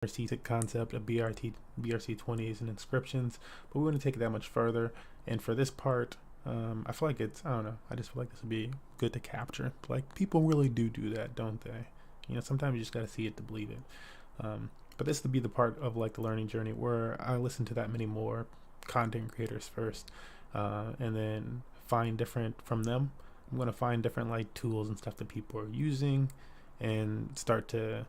basic concept of BRC-20s and inscriptions, but we want to take it that much further. And for this part, I feel like I don't know, I just feel like this would be good to capture. Like, people really do that, don't they? You know, sometimes you just got to see it to believe it. But this would be the part of like the learning journey where I listen to that many more content creators first, and then find different from them. I'm going to find different like tools and stuff that people are using and start to,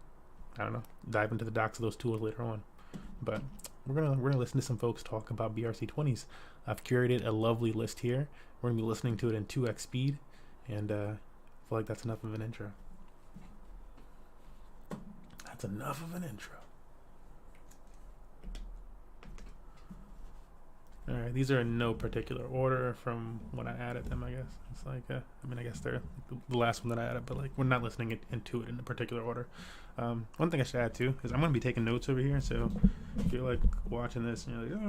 I don't know, dive into the docs of those tools later on. But we're gonna listen to some folks talk about BRC-20s. I've curated a lovely list here. We're gonna be listening to it in 2x speed, and I feel like that's enough of an intro. That's enough of an intro. All right, these are in no particular order from when I added them, I guess. It's like, I guess they're the last one that I added, but like we're not listening into it in a particular order. One thing I should add too is I'm going to be taking notes over here, so if you're like watching this and you're like,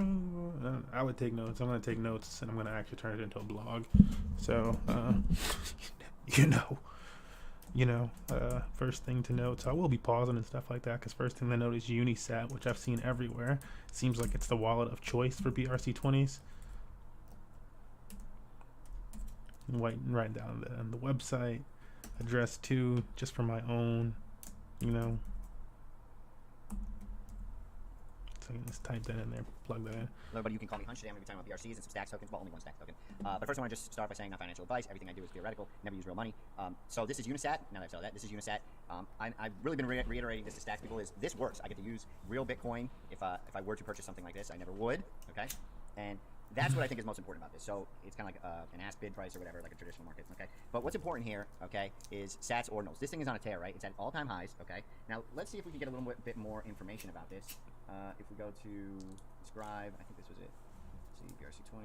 oh, I would take notes. I'm going to take notes and I'm going to actually turn it into a blog. So, first thing to note, so I will be pausing and stuff like that, because first thing to note is Unisat, which I've seen everywhere. Seems like it's the wallet of choice for BRC-20s. Write down the website address too, just for my own, So I can just type that in there, plug that in. Hello, everybody. You can call me Hunch. Today I'm going to be talking about BRCs and some stacks tokens. Well, only one stack token. But first I want to just start by saying not financial advice. Everything I do is theoretical. Never use real money. So this is Unisat. Now that I've said that, this is Unisat. I've really been reiterating this to stacks people. Is this works? I get to use real Bitcoin if I were to purchase something like this. I never would. Okay, and that's what I think is most important about this. So it's kind of like an ask bid price or whatever, like a traditional market. Okay, but what's important here, okay, is Sats ordinals. This thing is on a tear, right? It's at all-time highs. Okay, now let's see if we can get a little bit more information about this. If we go to describe, I think this was it. Let's see, BRC-20.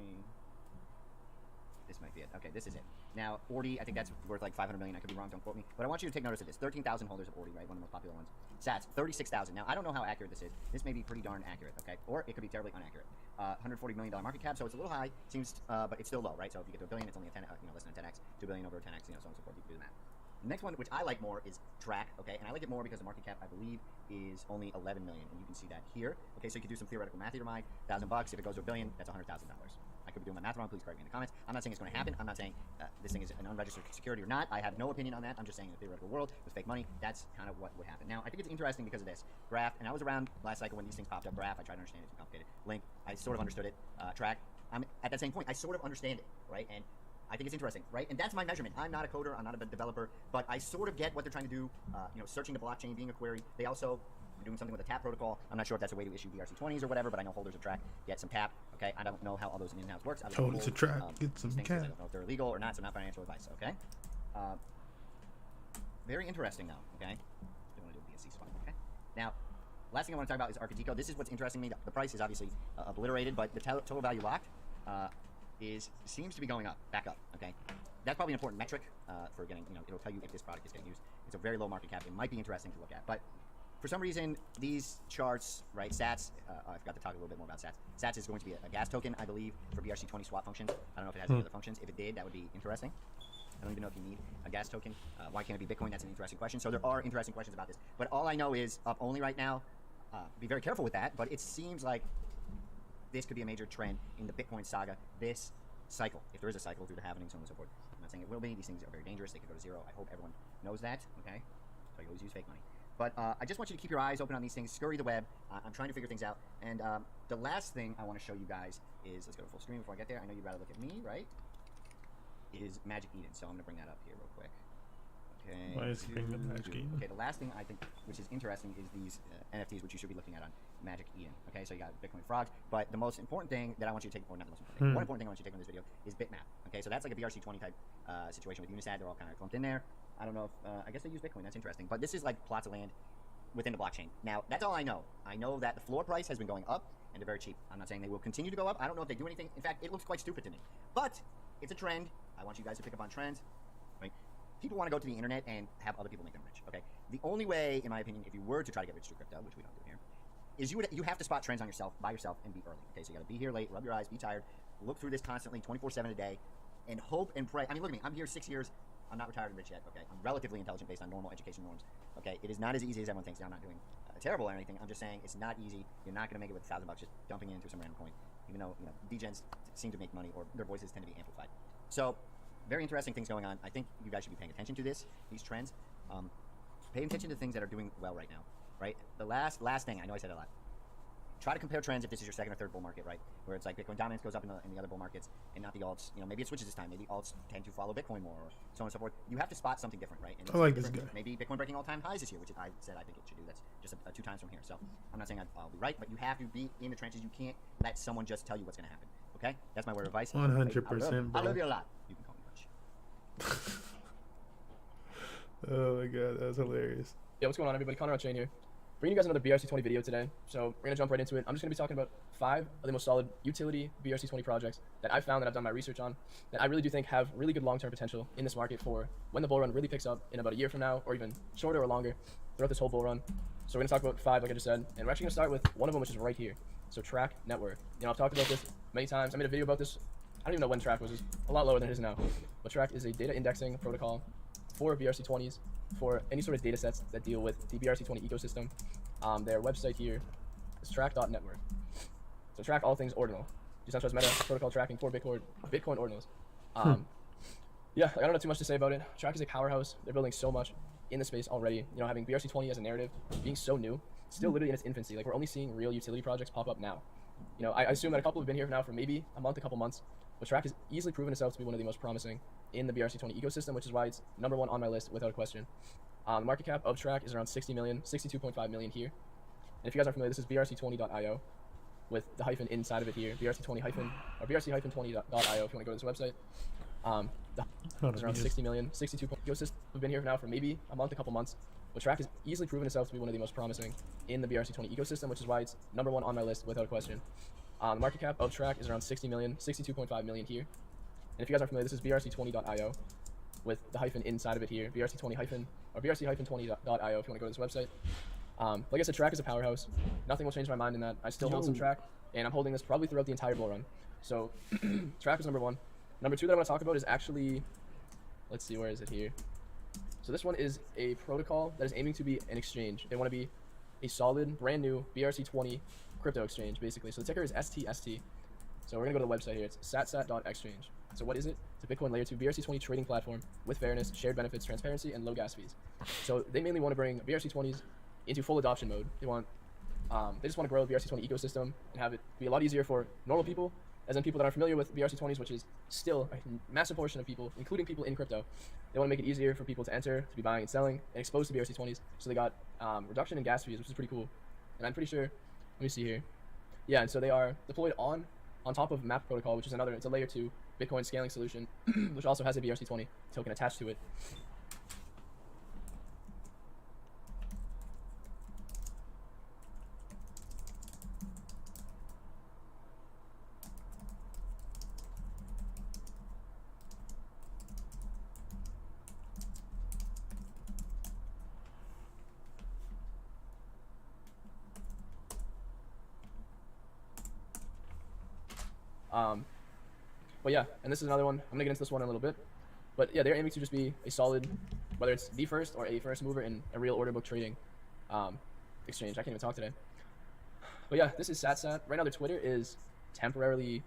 This might be it. Okay, this is it. Now, Ordi, I think that's worth like 500 million. I could be wrong, don't quote me. But I want you to take notice of this. 13,000 holders of Ordi, right? One of the most popular ones. Sats, 36,000. Now, I don't know how accurate this is. This may be pretty darn accurate, okay? Or it could be terribly inaccurate. $140 million market cap, so it's a little high. Seems, but it's still low, right? So if you get to a billion, it's only a 10, less than a 10x. 2 billion over a 10x, so on and so forth. You can do the math. The next one, which I like more, is Track, okay? And I like it more because the market cap, I believe, is only 11 million, and you can see that here. Okay, so you can do some theoretical math in your mind. $1,000 bucks. If it goes to a billion, that's $100,000. I could be doing my math wrong. Please correct me in the comments. I'm not saying it's going to happen. I'm not saying this thing is an unregistered security or not. I have no opinion on that. I'm just saying in the theoretical world with fake money, that's kind of what would happen. Now, I think it's interesting because of this graph, and I was around last cycle when these things popped up. Graph, I tried to understand it. It's too complicated. Link, I sort of understood it. Track, I'm at that same point. I sort of understand it, right? And I think it's interesting, right? And that's my measurement. I'm not a coder, I'm not a developer, but I sort of get what they're trying to do, searching the blockchain, being a query. They also are doing something with a tap protocol. I'm not sure if that's a way to issue BRC-20s or whatever, but I know holders of Track get some tap, okay? I don't know how all those in-house works. Holders of Track, get some things, cap. I don't know if they're illegal or not, so not financial advice, okay? Very interesting, though, okay? Don't want to do a BSC swap, okay? Now, last thing I want to talk about is Architico. This is what's interesting to me. The price is obviously obliterated, but the total value locked seems to be going up, back up, okay? That's probably an important metric for getting, it'll tell you if this product is getting used. It's a very low market cap. It might be interesting to look at. But for some reason, these charts, right, Sats, I forgot to talk a little bit more about Sats. Sats is going to be a gas token, I believe, for BRC-20 swap functions. I don't know if it has any other functions. If it did, that would be interesting. I don't even know if you need a gas token. Why can't it be Bitcoin? That's an interesting question. So there are interesting questions about this. But all I know is up only right now. Be very careful with that. But it seems like this could be a major trend in the Bitcoin saga this cycle, if there is a cycle through the halving, so on and so forth. I'm not saying it will be. These things are very dangerous. They could go to zero. I hope everyone knows that, okay? So you always use fake money. But I just want you to keep your eyes open on these things. Scurry the web. I'm trying to figure things out. And the last thing I want to show you guys is, let's go to full screen before I get there. I know you'd rather look at me, right? Is Magic Eden. So I'm going to bring that up here real quick. Okay. Why is it bringing up Magic Eden? Okay, the last thing I think, which is interesting, is these NFTs, which you should be looking at on Magic Eden. Okay, so you got Bitcoin frogs, but the most important thing that I want you to take, or not the most important thing, one important thing I want you to take from this video is Bitmap. Okay, so that's like a BRC-20 type situation with Unisat. They're all kind of clumped in there. I don't know if, I guess they use Bitcoin. That's interesting. But this is like plots of land within the blockchain. Now, that's all I know. I know that the floor price has been going up, and they're very cheap. I'm not saying they will continue to go up. I don't know if they do anything. In fact, it looks quite stupid to me. But it's a trend. I want you guys to pick up on trends. Right? People want to go to the internet and have other people make them rich, okay? The only way, in my opinion, if you were to try to get rich through crypto, which we don't do here, is you have to spot trends on yourself, by yourself, and be early, okay? So you got to be here late, rub your eyes, be tired, look through this constantly, 24/7 a day, and hope and pray. I mean, look at me. I'm here 6 years. I'm not retired and rich yet, okay? I'm relatively intelligent based on normal education norms, okay? It is not as easy as everyone thinks. I'm not doing terrible or anything. I'm just saying it's not easy. You're not going to make it with $1,000 just dumping it into some random coin. Even though degens seem to make money, or their voices tend to be amplified. So very interesting things going on. I think you guys should be paying attention to these trends. Pay attention to things that are doing well right now. Right. The last thing, I know I said a lot. Try to compare trends if this is your second or third bull market, right? Where it's like Bitcoin dominance goes up in the other bull markets and not the alts. Maybe it switches this time. Maybe alts tend to follow Bitcoin more, or so on and so forth. You have to spot something different, right? And I like this guy. Maybe Bitcoin breaking all-time highs this year, which I said I think it should do. That's just 2 times from here. So I'm not saying I'll be right, but you have to be in the trenches. You can't let someone just tell you what's going to happen. Okay? That's my word of advice. 100%, I love you a lot. You can call me Butch. Oh my god, that was hilarious. Yeah, what's going on, everybody? Connor on Chain here. Bringing you guys another BRC-20 video today. So we're gonna jump right into it. I'm just gonna be talking about 5 of the most solid utility BRC-20 projects that I've found, that I've done my research on, that I really do think have really good long-term potential in this market for when the bull run really picks up in about a year from now, or even shorter or longer throughout this whole bull run. So we're gonna talk about 5, like I just said, and we're actually gonna start with one of them, which is right here. So Track Network. I've talked about this many times. I made a video about this. I don't even know when Track was. It's a lot lower than it is now. But Track is a data indexing protocol for BRC-20s, for any sort of data sets that deal with the BRC-20 ecosystem. Their website here is track.network. So track all things ordinal. Decentralized meta protocol tracking for Bitcoin ordinals. Yeah, I don't know too much to say about it. Track is a powerhouse. They're building so much in the space already. Having BRC-20 as a narrative, being so new, still literally in its infancy. Like, we're only seeing real utility projects pop up now. I assume that a couple have been here now for maybe a month, a couple months, but Track has easily proven itself to be one of the most promising in the BRC-20 ecosystem, which is why it's #1 on my list without a question. The market cap of Track is around 60 million, 62.5 million here. And if you guys aren't familiar, this is BRC20.io with the hyphen inside of it here, BRC20 hyphen, or BRC-20.io if you want to go to this website. It's around 60 million, 62. Ecosystem have been here now for maybe a month, a couple months, but Track has easily proven itself to be one of the most promising in the BRC-20 ecosystem, which is why it's #1 on my list without a question. The market cap of Track is around 60 million, 62.5 million here. And if you guys aren't familiar, this is BRC20.io with the hyphen inside of it here, BRC20 hyphen, or BRC-20.io if you want to go to this website. Like I said, Track is a powerhouse. Nothing will change my mind in that. I still hold some Track, and I'm holding this probably throughout the entire bull run. So Track is #1. #2 that I want to talk about is actually, let's see, where is it here? So this one is a protocol that is aiming to be an exchange. They want to be a solid, brand new BRC-20 crypto exchange, basically. So the ticker is STST. So we're going to go to the website here. It's satsat.exchange. So what is it? It's a Bitcoin layer 2 BRC-20 trading platform with fairness, shared benefits, transparency, and low gas fees. So they mainly want to bring BRC-20s into full adoption mode. They just want to grow the BRC-20 ecosystem and have it be a lot easier for normal people, as in people that aren't familiar with BRC-20s, which is still a massive portion of people, including people in crypto. They want to make it easier for people to enter, to be buying and selling, and exposed to BRC-20s. So they got reduction in gas fees, which is pretty cool. And I'm pretty sure, let me see here. Yeah, and so they are deployed on top of MAP protocol, which is it's a layer 2 Bitcoin scaling solution, which also has a BRC-20 token attached to it. But yeah, and this is another one. I'm gonna get into this one in a little bit. But yeah, they're aiming to just be a solid, whether it's the first or a first mover in a real order book trading exchange. I can't even talk today. But yeah, this is SatSat. Right now their Twitter is temporarily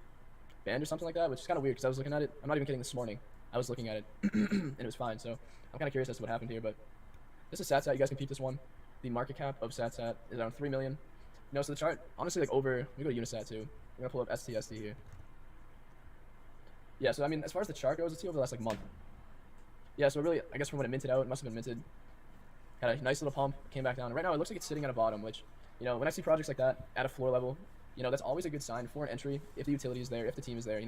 banned or something like that, which is kind of weird because I was looking at it. I'm not even kidding, this morning. I was looking at it and it was fine. So I'm kind of curious as to what happened here. But this is SatSat. You guys can peep this one. The market cap of SatSat is around 3 million. So the chart, honestly, like over, let me go to Unisat too. I'm gonna pull up STSD here. Yeah, so I mean, as far as the chart goes, let's see over the last month. Yeah, so really, I guess from when it minted out, it must have been minted. Had a nice little pump, came back down. Right now, it looks like it's sitting at a bottom, which, when I see projects like that at a floor level, that's always a good sign for an entry if the utility is there, if the team is there,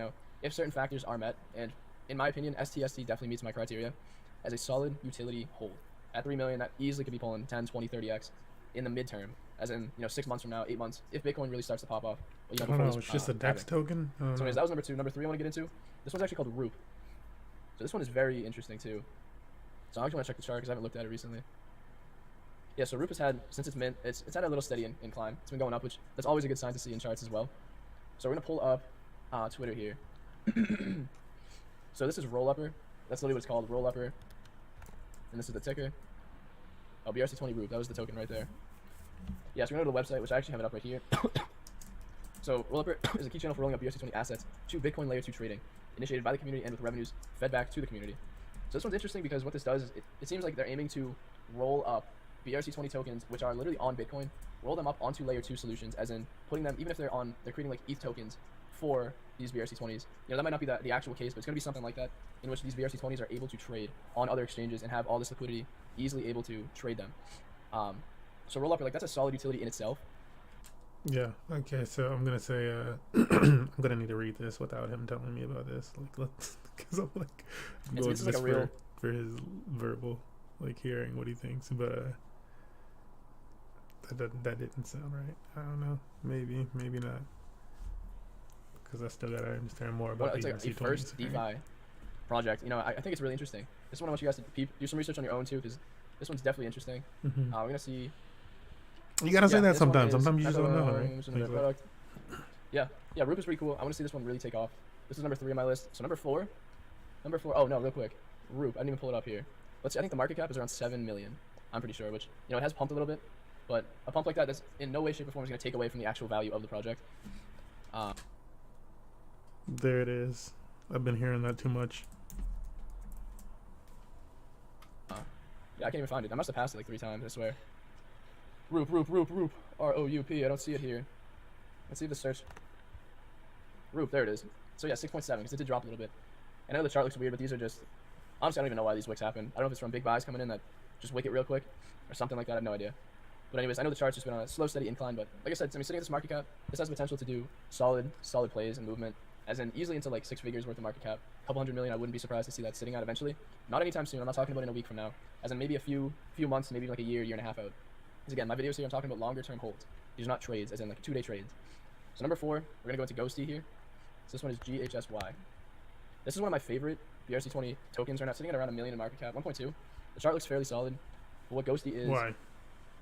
if certain factors are met. And in my opinion, STST definitely meets my criteria as a solid utility hold. At 3 million, that easily could be pulling 10, 20, 30x in the midterm, as in, 6 months from now, 8 months, if Bitcoin really starts to pop off. I don't know, it's just a DEX token. So anyways, that was #2. #3 I want to get into. This one's actually called Roop. So this one is very interesting too. So I actually want to check the chart because I haven't looked at it recently. Yeah, so Roop has had, since its mint, it's had a little steady incline. It's been going up, which that's always a good sign to see in charts as well. So we're going to pull up Twitter here. So this is Roll-Upper. That's literally what it's called, Roll-Upper. And this is the ticker. Oh, BRC-20 Roop. That was the token right there. Yeah, so we're going to the website, which I actually have it up right here. So Rolluper is a key channel for rolling up BRC-20 assets to Bitcoin Layer 2 trading, initiated by the community and with revenues fed back to the community. So this one's interesting because what this does is it seems like they're aiming to roll up BRC-20 tokens, which are literally on Bitcoin, roll them up onto Layer 2 solutions, as in putting them, even if they're creating like ETH tokens for these BRC-20s. That might not be the actual case, but it's going to be something like that, in which these BRC-20s are able to trade on other exchanges and have all this liquidity, easily able to trade them. So Rolluper, like, that's a solid utility in itself. Yeah. Okay. So I'm gonna say I'm gonna need to read this without him telling me about this. Like, because I'm like, I'm going This to is like a real for his verbal, like, hearing what he thinks, but that didn't sound right. I don't know. Maybe not. Because I still gotta understand more about it's like a first DeFi project. I think it's really interesting. This one I want you guys to do some research on your own too, because this one's definitely interesting. Mm-hmm. We're gonna see. You gotta say that sometimes. Sometimes you just don't know, right? Product. Yeah, Roop is pretty cool. I want to see this one really take off. This is number 3 on my list. So number four. Oh no, real quick. Roop. I didn't even pull it up here. Let's see. I think the market cap is around 7 million. I'm pretty sure. Which it has pumped a little bit, but a pump like that's in no way, shape, or form is gonna take away from the actual value of the project. There it is. I've been hearing that too much. Yeah, I can't even find it. I must have passed it like 3 times. I swear. Roop. R-O-U-P. I don't see it here. Let's see the search. Roop, there it is. So yeah, 6.7, because it did drop a little bit. I know the chart looks weird, but these are just... Honestly, I don't even know why these wicks happen. I don't know if it's from big buys coming in that just wick it real quick, or something like that. I have no idea. But anyways, I know the chart's just been on a slow, steady incline, but like I said, sitting at this market cap, this has the potential to do solid plays and movement, as in easily into like 6 figures worth of market cap. A couple hundred million, I wouldn't be surprised to see that sitting out eventually. Not anytime soon. I'm not talking about in a week from now. As in maybe a few months, maybe like a year and a half out. Because again, my videos here, I'm talking about longer term holds. These are not trades, as in like 2-day trades. So number 4, we're gonna go into Ghosty here. So this one is GHSY. This is one of my favorite BRC-20 tokens right now, sitting at around 1 million in market cap, 1.2. The chart looks fairly solid. But what Ghosty is, Why?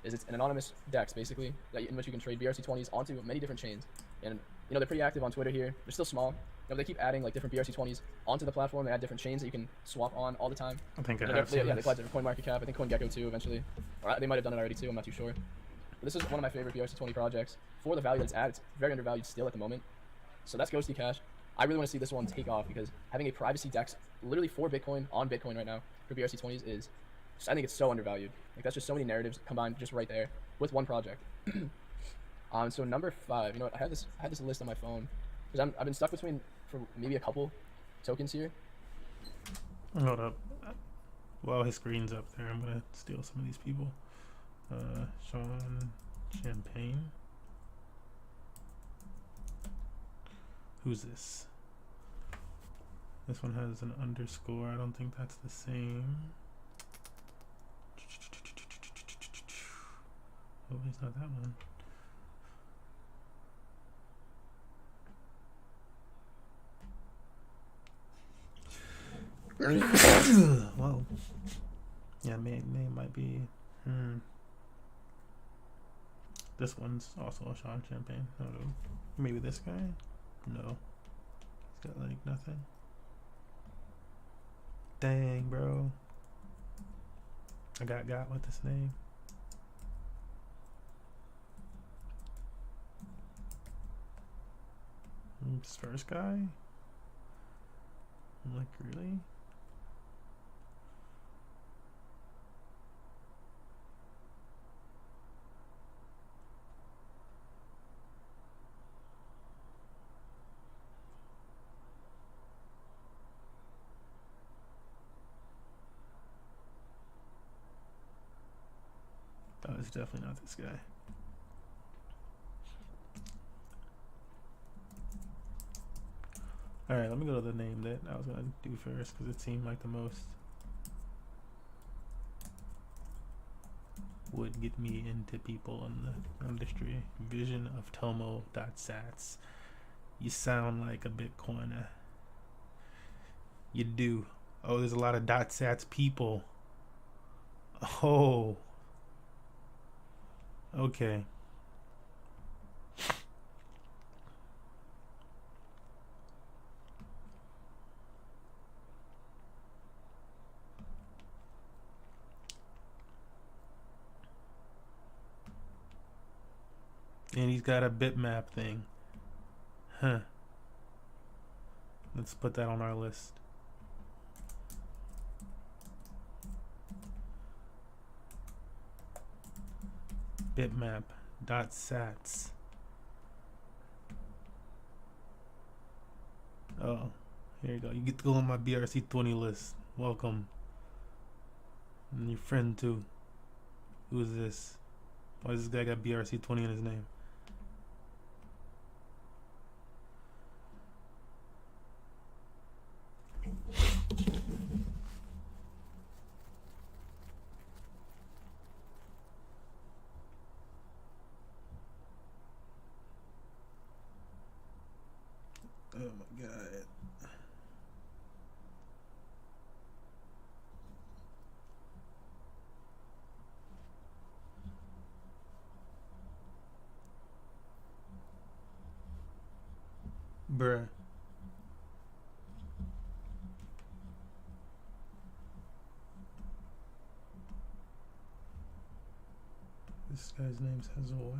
is it's an anonymous DEX basically, in which you can trade BRC-20s onto many different chains. And they're pretty active on Twitter here. They're still small. They keep adding like different BRC-20s onto the platform. They add different chains that you can swap on all the time. I think they apply different CoinMarketCap. I think CoinGecko too eventually. Or they might have done it already too. I'm not too sure. But this is one of my favorite BRC-20 projects. For the value that it's at, it's very undervalued still at the moment. So that's Ghosty Cash. I really want to see this one take off because having a privacy DEX literally for Bitcoin on Bitcoin right now for BRC-20s is, I think it's so undervalued. Like, that's just so many narratives combined just right there with one project. So number 5, I had this list on my phone because I've been stuck between for maybe a couple tokens here. Hold up. While his screen's up there, I'm gonna steal some of these people. Sean Champagne. Who's this? This one has an underscore. I don't think that's the same. Oh, it's not that one. Well, yeah, name might be. This one's also a Sean Champagne. I don't know. Maybe this guy? No. He's got like nothing. Dang, bro. I got with this name. This first guy? I'm like, really? Oh, it's definitely not this guy. Alright, let me go to the name that I was going to do first because it seemed like the most would get me into people in the industry. Vision of Tomo.sats. You sound like a Bitcoiner. You do. Oh, there's a lot of .sats people. Oh. Okay. And he's got a bitmap thing. Huh. Let's put that on our list. Bitmap.sats. Oh, here you go. You get to go on my BRC-20 list. Welcome. And your friend too. Who is this? Why does this guy got BRC-20 in his name? Oh my god. Bruh. This guy's name says what?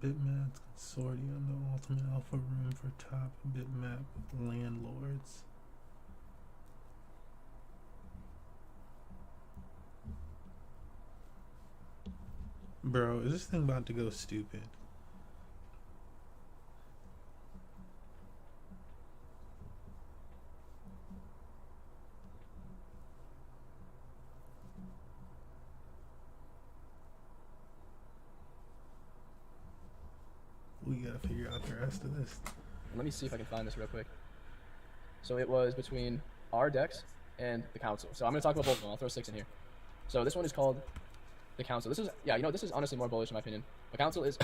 The Bitmap Consortium, the ultimate alpha room for top bitmap landlords. Bro, is this thing about to go stupid? We gotta figure out the rest of this. Let me see if I can find this real quick. So it was between our decks and the council. So I'm going to talk about both of them. I'll throw 6 in here. So this one is called the council. This is, yeah, you know, this is honestly more bullish in my opinion. The council is,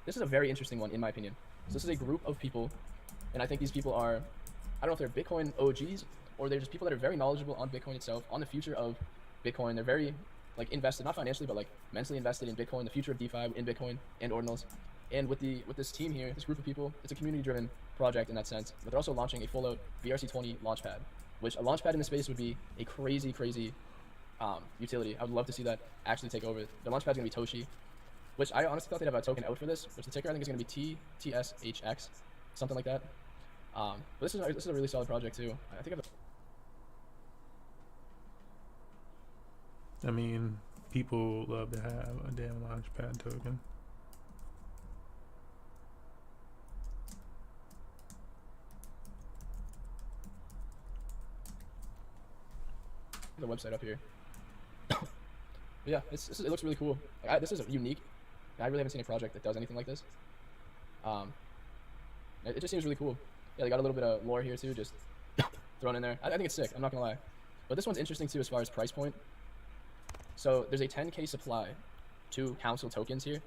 this is a very interesting one in my opinion. So this is a group of people, and I think these people are, I don't know if they're Bitcoin OGs, or they're just people that are very knowledgeable on Bitcoin itself, on the future of Bitcoin. They're very, like, invested, not financially, but, like, mentally invested in Bitcoin, the future of DeFi, in Bitcoin, and ordinals. And with this team here, this group of people, it's a community-driven project in that sense. But they're also launching a full-out BRC-20 launchpad, which a launchpad in the space would be a crazy, crazy utility. I would love to see that actually take over. The launchpad is going to be Toshi, which I honestly thought they'd have a token out for this, which the ticker I think is going to be TSHX, something like that. But this is a really solid project too. I think I mean, people love to have a damn launchpad token. the website up here. But yeah, it looks really cool. This is unique. I really haven't seen a project that does anything like this. It just seems really cool. Yeah, they got a little bit of lore here too, just thrown in there. I think it's sick. I'm not gonna lie. But this one's interesting too as far as price point. So there's a 10K supply to council tokens here,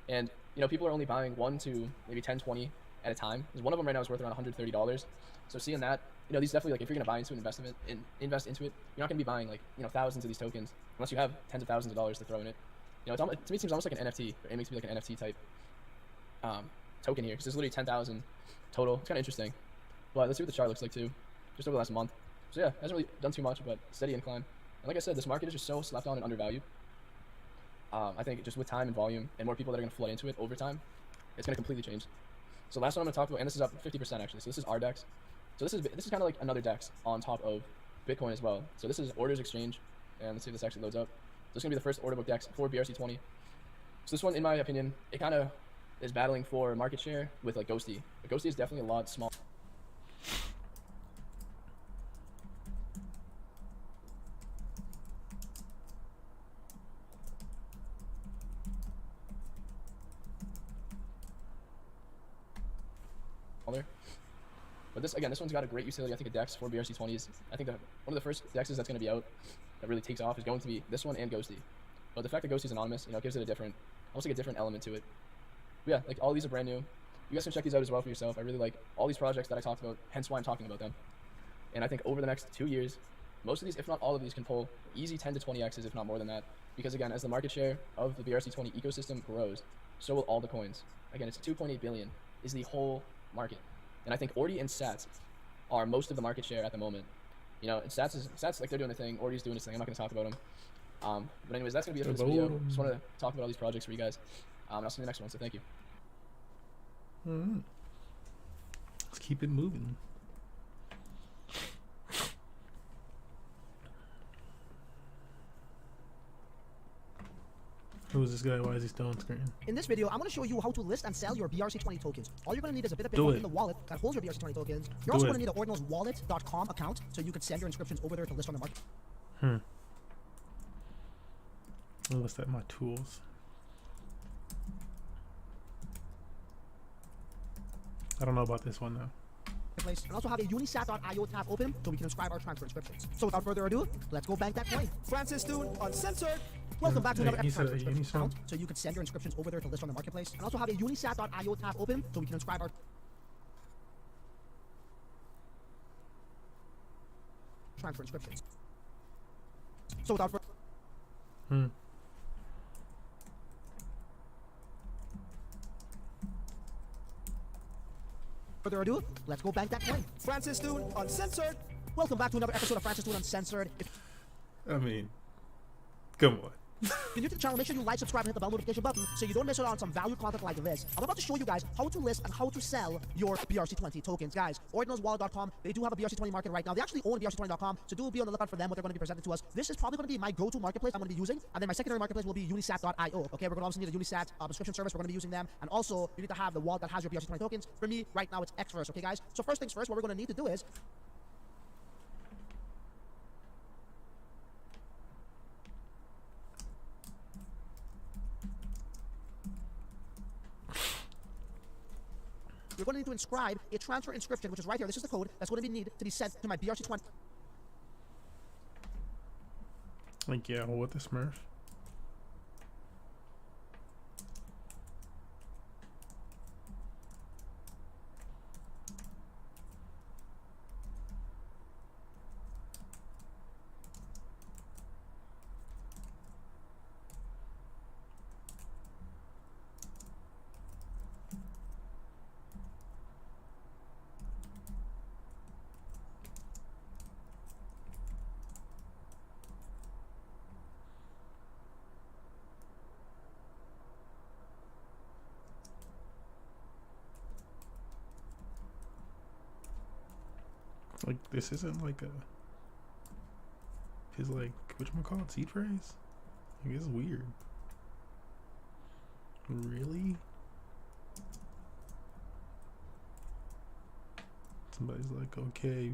and you know people are only buying 1 to maybe 10, 20 at a time. Because one of them right now is worth around $130. So seeing that, you know, these definitely, like, if you're gonna buy into an investment and invest into it, you're not gonna be buying, like, you know, thousands of these tokens unless you have tens of thousands of dollars to throw in it. You know, to me it seems almost like an NFT, or it makes me like an NFT type token here, because there's literally 10,000 total. It's kind of interesting. But let's see what the chart looks like too, just over the last month. So yeah, hasn't really done too much, but steady incline. And like I said, this market is just so slept on and undervalued. I think just with time and volume and more people that are gonna flood into it over time, it's gonna completely change. So last one I'm gonna talk about, and this is up 50% actually. So this is our DEX. So this is kind of like another DEX on top of Bitcoin as well. So this is Orders Exchange, and let's see if this actually loads up. So this is gonna be the first order book DEX for BRC-20. So this one, in my opinion, it kind of is battling for market share with like Ghosty. But Ghosty is definitely a lot smaller. But this, again, this one's got a great utility. I think a DEX for BRC-20s. I think that one of the first DEXs that's going to be out that really takes off is going to be this one and Ghosty. But the fact that Ghosty is anonymous, you know, gives it a different, almost like a different element to it. But yeah, like all these are brand new. You guys can check these out as well for yourself. I really like all these projects that I talked about, hence why I'm talking about them. And I think over the next 2 years, most of these, if not all of these, can pull easy 10 to 20 X's, if not more than that. Because again, as the market share of the BRC-20 ecosystem grows, so will all the coins. Again, it's 2.8 billion is the whole market. And I think Ordi and Sats are most of the market share at the moment. You know, and Sats like they're doing their thing. Ordi's doing his thing. I'm not going to talk about them. But anyways, that's going to be it for this video. Just want to talk about all these projects for you guys. And I'll see you in the next one. So thank you. Alright. Let's keep it moving. Who is this guy? Why is he still on screen? In this video, I'm going to show you how to list and sell your BRC-20 tokens. All you're going to need is a bit of Do Bitcoin it. in the wallet that holds your BRC-20 tokens. Do You're also it. going to need an Ordinal's wallet.com account so you can send your inscriptions over there to list on the market. I'll list at my tools. I don't know about this one though. Place. And also have a unisat.io tab open so we can inscribe our transfer inscriptions. So without further ado, let's go bank that coin. Francis Dune, uncensored. Welcome back to another Hey, you said transfer a inscription Unisat? account so you can send your inscriptions over there to list on the marketplace. And also have a unisat.io tab open so we can inscribe our transfer inscriptions. So without further ado, let's go bank that coin. Francis Dune, uncensored. Welcome back to another episode of Francis Dune Uncensored. If I mean, come on. you're new to the channel, make sure you like, subscribe, and hit the bell notification button so you don't miss out on some valued content like this. I'm about to show you guys how to list and how to sell your BRC-20 tokens. Guys, ordinalswallet.com, they do have a BRC-20 market right now. They actually own BRC-20.com, so do be on the lookout for them, what they're going to be presenting to us. This is probably going to be my go-to marketplace I'm going to be using, and then my secondary marketplace will be unisat.io. Okay, we're going to obviously need a Unisat subscription service. We're going to be using them, and also you need to have the wallet that has your BRC-20 tokens. For me, right now, it's Xverse. Okay, guys? So first things first, what we're going to need to do is you're going to need to inscribe a transfer inscription, which is right here. This is the code that's going to need to be sent to my BRC-20. Like, yeah, well, what the Smurf? Like, this isn't like a his like whatchamacallit seed phrase? Like, this is weird. Really? Somebody's like, okay,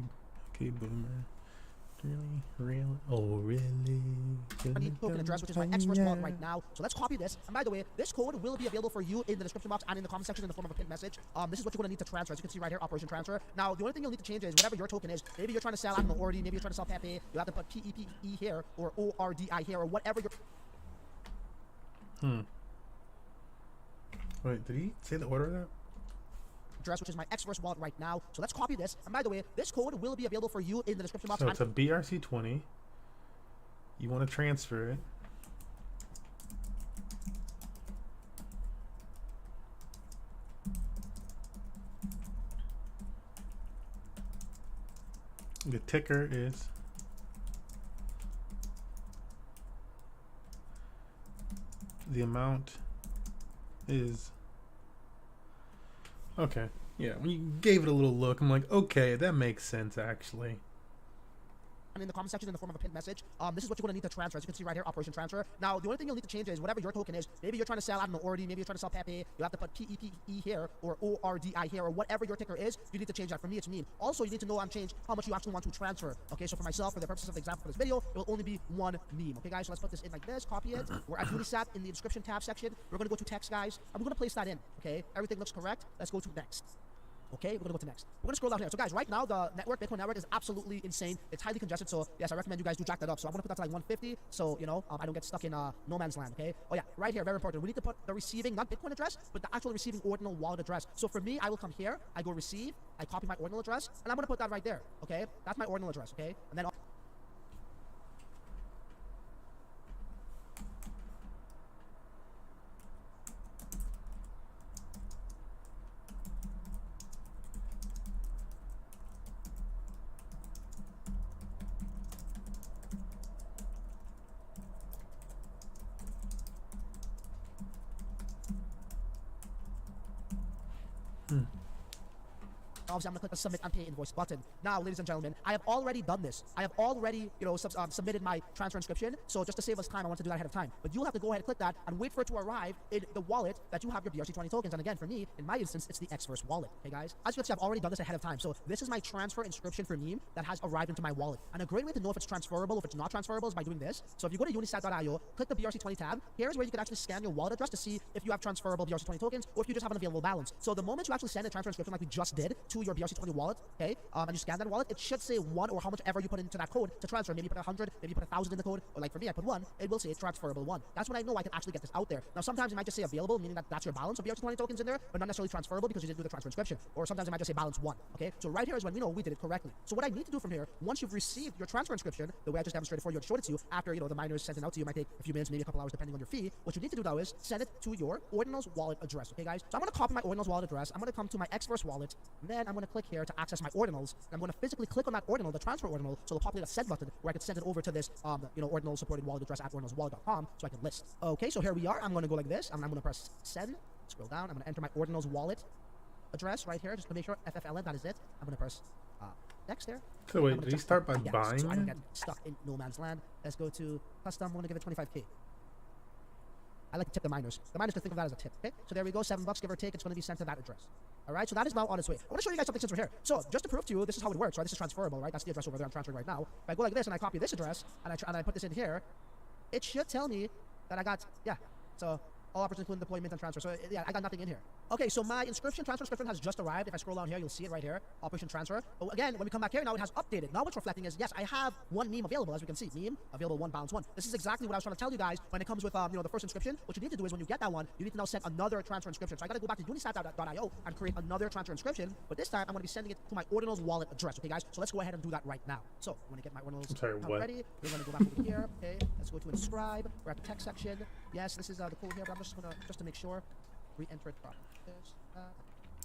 boomer. Really? Oh, really? Token address, which is my Xverse wallet right now. So let's copy this. And by the way, this code will be available for you in the description box and in the comment section in the form of a pinned message. This is what you're going to need to transfer. As you can see right here, Operation Transfer. Now, the only thing you'll need to change is whatever your token is. Maybe you're trying to sell, I don't know, Ordi. Maybe you're trying to sell Pepe. You have to put PEPE here or ORDI here or whatever your Wait, did he say the order of that? address, which is my Xverse wallet right now. So let's copy this. And by the way, this code will be available for you in the description box. So it's a BRC-20. You want to transfer it. The ticker is the amount is okay. Yeah, when you gave it a little look, I'm like, okay, that makes sense actually. And in the comment section in the form of a pinned message. This is what you're going to need to transfer. As you can see right here, Operation Transfer. Now, the only thing you'll need to change is whatever your token is. Maybe you're trying to sell, I don't know, Ordi. Maybe you're trying to sell Pepe. You have to put PEPE here or ORDI here or whatever your ticker is. You need to change that. For me, it's meme. Also, you need to know and change how much you actually want to transfer. Okay, so for myself, for the purposes of the example for this video, it will only be one meme. Okay, guys, so let's put this in like this. Copy it. We're at Unisat in the description tab section. We're going to go to text, guys. And we're going to place that in. Okay, everything looks correct. Let's go to next. Okay, we're gonna go to next. We're gonna scroll down here. So guys, right now the Bitcoin network is absolutely insane. It's highly congested. So yes, I recommend you guys do jack that up. So I'm gonna put that to like 150. So you know, I don't get stuck in no man's land. Okay. Oh yeah, right here, very important. We need to put the receiving, not Bitcoin address, but the actual receiving ordinal wallet address. So for me, I will come here. I go receive. I copy my ordinal address, and I'm gonna put that right there. Okay, that's my ordinal address. Okay, and then. Obviously, I'm going to click the submit and pay invoice button. Now, ladies and gentlemen, I have already done this. I have already, submitted my transfer inscription. So just to save us time, I want to do that ahead of time. But you'll have to go ahead and click that and wait for it to arrive in the wallet that you have your BRC-20 tokens. And again, for me, in my instance, it's the Xverse wallet. Okay, guys? As you can see, I've already done this ahead of time. So this is my transfer inscription for meme that has arrived into my wallet. And a great way to know if it's transferable, if it's not transferable, is by doing this. So if you go to unisat.io, click the BRC-20 tab. Here's where you can actually scan your wallet address to see if you have transferable BRC-20 tokens or if you just have an available balance. So the moment you actually send a transfer inscription like we just did to your BRC-20 wallet, okay, and you scan that wallet, it should say 1 or how much ever you put into that code to transfer. Maybe you put 100, maybe you put 1,000 in the code, or like for me, I put 1. It will say it's transferable 1. That's when I know I can actually get this out there. Now, sometimes it might just say available, meaning that that's your balance of BRC-20 tokens in there, but not necessarily transferable because you didn't do the transfer inscription. Or sometimes it might just say balance 1. Okay, so right here is when we know we did it correctly. So what I need to do from here, once you've received your transfer inscription, the way I just demonstrated for you and showed it to you, after the miners sent it out to you, might take a few minutes, maybe a couple hours, depending on your fee. What you need to do now is send it to your Ordinals wallet address. Okay, guys. So I'm going to copy my Ordinals wallet address. I'm going to come to my Xverse wallet, and then I'm going to click here to access my Ordinals. And I'm going to physically click on that ordinal, the transfer ordinal, so it'll populate a send button where I can send it over to this, ordinal supported wallet address at ordinalswallet.com so I can list. Okay, so here we are. I'm going to go like this, and I'm going to press send. Scroll down. I'm going to enter my Ordinals wallet address right here just to make sure FFLN, that is it. I'm going to press next there. So wait, did he start by yeah, buying so I don't get it? stuck in no man's land. Let's go to custom. I'm going to give it 25K. I like to tip the miners. The miners can think of that as a tip. Okay, so there we go. $7, give or take. It's going to be sent to that address. All right, so that is now on its way. I want to show you guys something since we're here. So just to prove to you, this is how it works, right? This is transferable, right? That's the address over there I'm transferring right now. If I go like this and I copy this address and I put this in here, it should tell me that I got, so all operations including deployment and transfer. So yeah, I got nothing in here. Okay, so my transfer inscription has just arrived. If I scroll down here, you'll see it right here, operation transfer. But again, when we come back here, now it has updated. Now what's reflecting is, yes, I have one meme available, as we can see. Meme, available 1, balance 1. This is exactly what I was trying to tell you guys when it comes with, the first inscription. What you need to do is when you get that one, you need to now send another transfer inscription. So I got to go back to unisat.io and create another transfer inscription. But this time, I'm going to be sending it to my Ordinals wallet address. Okay, guys? So let's go ahead and do that right now. So I'm going to get my Ordinals account ready. We're going to go back over here. Okay, let's go to inscribe. We're at the text section. Yes, this is the code here, but I'm just going to, just to make sure, re-enter it properly.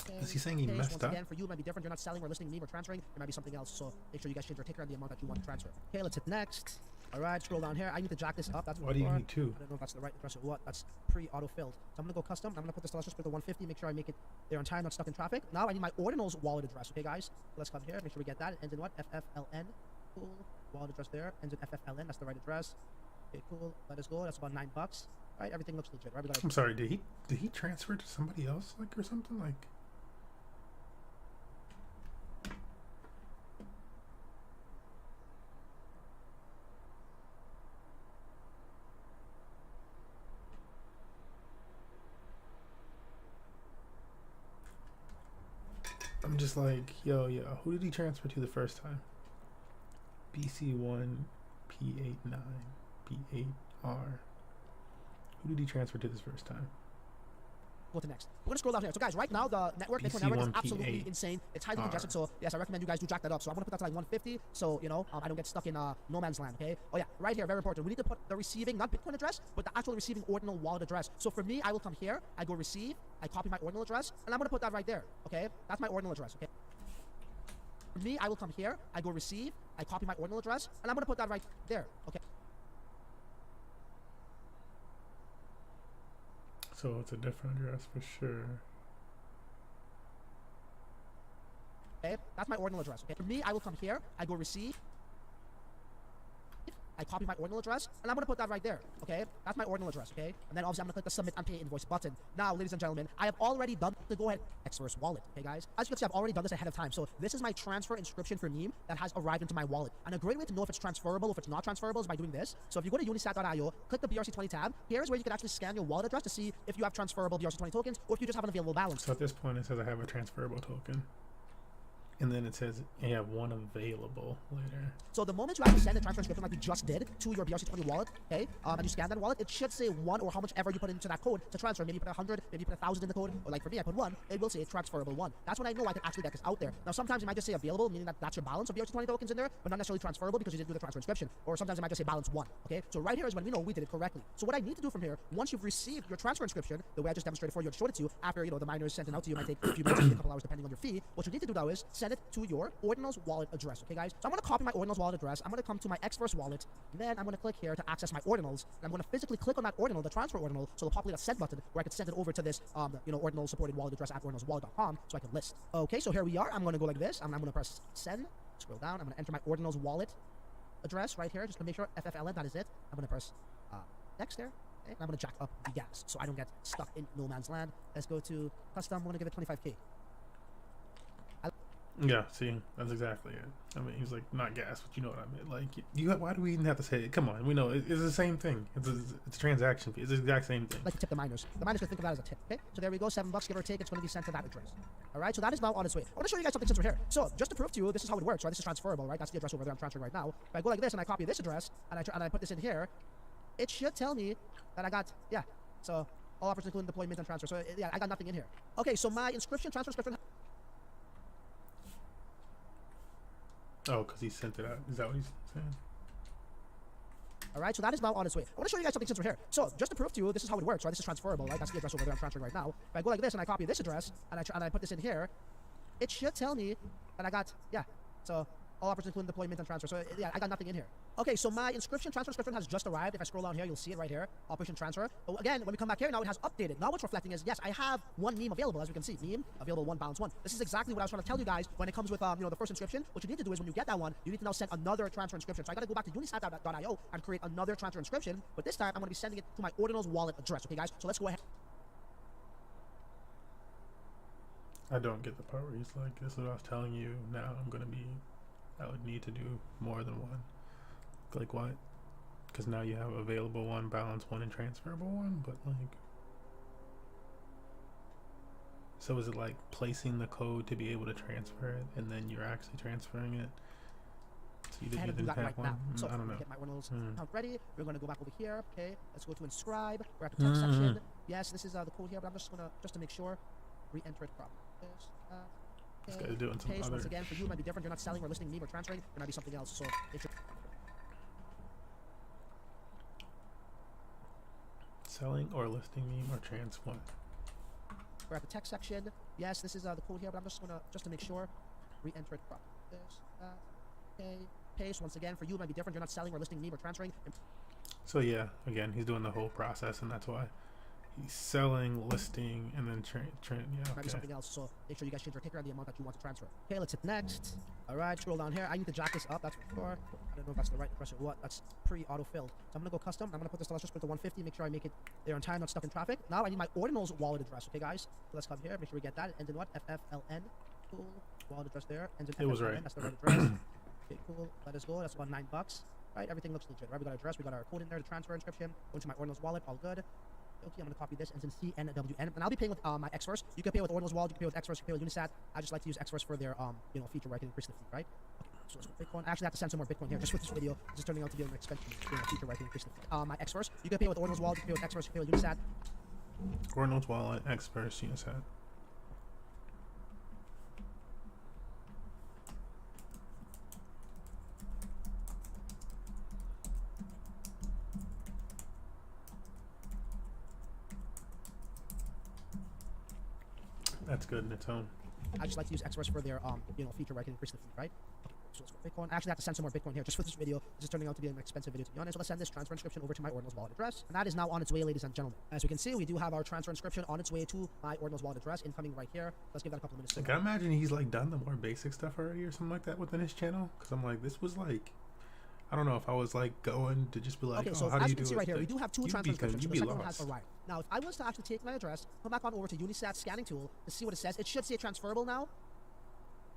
Okay. Is he saying he messed up? Again, for you, it might be different. You're not selling or listing, meme, or transferring. It might be something else. So make sure you guys change your ticker and the amount that you want to transfer. Okay, let's hit next. All right, scroll down here. I need to jack this up. That's why do you need 2? I don't know if that's the right address or what. That's pre-auto filled. So I'm gonna go custom. I'm gonna put this. Let's just put the 150. Make sure I make it there on time, not stuck in traffic. Now I need my Ordinals wallet address. Okay, guys. Let's come here. Make sure we get that. It ends in what? FFLN. Cool. Wallet address there. Ends in FFLN. That's the right address. Okay, cool. Let us go. That's about $9. All right, everything looks legit. Right? I'm sorry. Did he transfer to somebody else, like, or something, like? I'm just like, yo, who did he transfer to the first time? BC1, P89, P8R. Who did he transfer to this first time? Go to next. We're gonna scroll down here. So guys, right now the network, Bitcoin network is absolutely insane. It's highly congested. So yes, I recommend you guys do jack that up. So I'm gonna put that to like 150. So I don't get stuck in no man's land. Okay. Oh yeah, right here, very important. We need to put the receiving, not Bitcoin address, but the actual receiving ordinal wallet address. So for me, I will come here. I go receive. I copy my ordinal address, and I'm gonna put that right there. Okay. That's my ordinal address. Okay. For me, I will come here. I go receive. I copy my ordinal address, and I'm gonna put that right there. Okay. So it's a different address for sure. Okay, that's my ordinal address. Okay, for me, I will come here. I go receive. I copy my ordinal address, and I'm going to put that right there. Okay, that's my ordinal address. Okay, and then obviously I'm going to click the submit and pay invoice button. Now, ladies and gentlemen, I have already done the go ahead Xverse wallet. Okay, guys, as you can see, I've already done this ahead of time. So this is my transfer inscription for meme that has arrived into my wallet. And a great way to know if it's transferable, if it's not transferable, is by doing this. So if you go to unisat.io, click the BRC-20 tab. Here's where you can actually scan your wallet address to see if you have transferable BRC-20 tokens or if you just have an available balance. So at this point, it says I have a transferable token. And then it says you have one available later. So the moment you actually send a transfer inscription like we just did to your BRC-20 wallet, okay, and you scan that wallet, it should say 1 or how much ever you put into that code to transfer. Maybe you put 100, maybe you put 1,000 in the code, or like for me, I put 1. It will say it's transferable 1. That's when I know I can actually get this out there. Now sometimes it might just say available, meaning that that's your balance of BRC-20 tokens in there, but not necessarily transferable because you didn't do the transfer inscription. Or sometimes it might just say balance 1. Okay, so right here is when we know we did it correctly. So what I need to do from here, once you've received your transfer inscription, the way I just demonstrated for you and showed it to you, after the miners sent it out to you, might take a few minutes, maybe a couple hours depending on your fee. What you need to do now is send send it to your Ordinals wallet address, okay, guys? So I'm going to copy my Ordinals wallet address. I'm going to come to my Xverse wallet, and then I'm going to click here to access my Ordinals. And I'm going to physically click on that Ordinal, the transfer Ordinal, so it'll populate a send button where I can send it over to this, Ordinal supported wallet address at ordinalswallet.com so I can list. Okay, so here we are. I'm going to go like this. I'm going to press send. Scroll down. I'm going to enter my Ordinals wallet address right here just to make sure FFLN, that is it. I'm going to press next there. Okay, and I'm going to jack up the gas so I don't get stuck in no man's land. Let's go to custom. We're going to give it 25K. Yeah, see, that's exactly it. I mean, he's like, not gas, but you know what I mean. Like, why do we even have to say it? Come on, we know it's the same thing. It's a transaction fee. It's the exact same thing. Like to tip the miners. The miners can think of that as a tip. Okay, so there we go, $7 give or take. It's going to be sent to that address. All right, so that is now on its way. I want to show you guys something since we're here. So just to prove to you, this is how it works, right? This is transferable, right? That's the address over there I'm transferring right now. If I go like this and I copy this address and I put this in here, it should tell me that I got So all offers including deployment and transfer. So yeah, I got nothing in here. Okay, so my transfer inscription. Oh, because he sent it out. Is that what he's saying? All right, so that is now on its way. I want to show you guys something since we're here. So just to prove to you, this is how it works, right? This is transferable, right? That's the address over there I'm transferring right now. If I go like this and I copy this address and I put this in here, it should tell me that I got So all offers including deployment and transfer. So yeah, I got nothing in here. Okay, so my transfer inscription has just arrived. If I scroll down here, you'll see it right here. Operation transfer. But again, when we come back here, now it has updated. Now what's reflecting is, yes, I have one meme available, as we can see. Meme available, one balance one. This is exactly what I was trying to tell you guys when it comes with the first inscription. What you need to do is when you get that one, you need to now send another transfer inscription. So I gotta go back to unisat.io and create another transfer inscription. But this time I'm gonna be sending it to my Ordinals wallet address. Okay, guys. So let's go ahead. I don't get the part where he's like, this is what I was telling you. Now I would need to do more than one. Like what? Because now you have available one, balance one, and transferable one, but like, so is it like placing the code to be able to transfer it, and then you're actually transferring it? So you didn't do that have right one? now. So I don't know. Get my Ordinals account ready. We're gonna go back over here. Okay, let's go to inscribe. We're at the text section. Yes, this is the code here, but I'm just to make sure, re-enter it properly. This guy's doing some other. Once again, for you, it might be different. You're not selling or listing meme or transferring. It might be something else. So Selling or listing meme or trans what? we're at the text section. Yes, this is the code here, but I'm just to make sure, re-enter it properly. Okay, paste. Once again, for you, it might be different. You're not selling or listing meme or transferring. So yeah, again, he's doing the whole process, and that's why he's selling, listing, and then Might be something else. So make sure you guys change your ticker and the amount that you want to transfer. Okay, let's hit next. All right, scroll down here. I need to jack this up. That's for sure. I don't know if that's the right address or what. That's pre-auto-filled. So I'm gonna go custom. I'm gonna put this. Let's just put the 150. Make sure I make it there on time, not stuck in traffic. Now I need my Ordinals wallet address. Okay, guys. So let's come here. Make sure we get that. Ends in what? FFLN. Cool. Wallet address there. Ends in FFLN. It was right. That's the right address. Okay, cool. Let us go. That's about $9. Right. Everything looks legit. Right. We got our address. We got our code in there. The transfer inscription. Going to my Ordinals wallet. All good. Okay, I'm going to copy this, ends in CNWN, and I'll be paying with my Xverse. You can pay with Ordinals Wallet, you can pay with Xverse, you can pay with Unisat. I just like to use Xverse for their feature where I can increase the fee, right? Okay, so let's go Bitcoin. I actually have to send some more Bitcoin here just for this video. This is turning out to be an expensive feature where I can increase the fee. My Xverse, you can pay with Ordinals Wallet, you can pay with Xverse, you can pay with Unisat. Ordinals Wallet, Xverse, Unisat. That's good in its own. I just like to use Xverse for their feature where I can increase the fee, right? Okay, so let's go Bitcoin. I actually have to send some more Bitcoin here just for this video. This is turning out to be an expensive video to be honest. So let's send this transfer inscription over to my Ordinals wallet address, and that is now on its way, ladies and gentlemen. As we can see, we do have our transfer inscription on its way to my Ordinals wallet address, incoming right here. Let's give that a couple minutes. Like, I imagine he's like done the more basic stuff already or something like that within his channel, because I'm like, this was like, I don't know if I was like going to just be like, okay, so how do as you you can see right here, we do have two transfer inscriptions. You'd The be second one lost. has arrived. Now, if I was to actually take my address, come back on over to Unisat scanning tool to see what it says, it should say transferable now.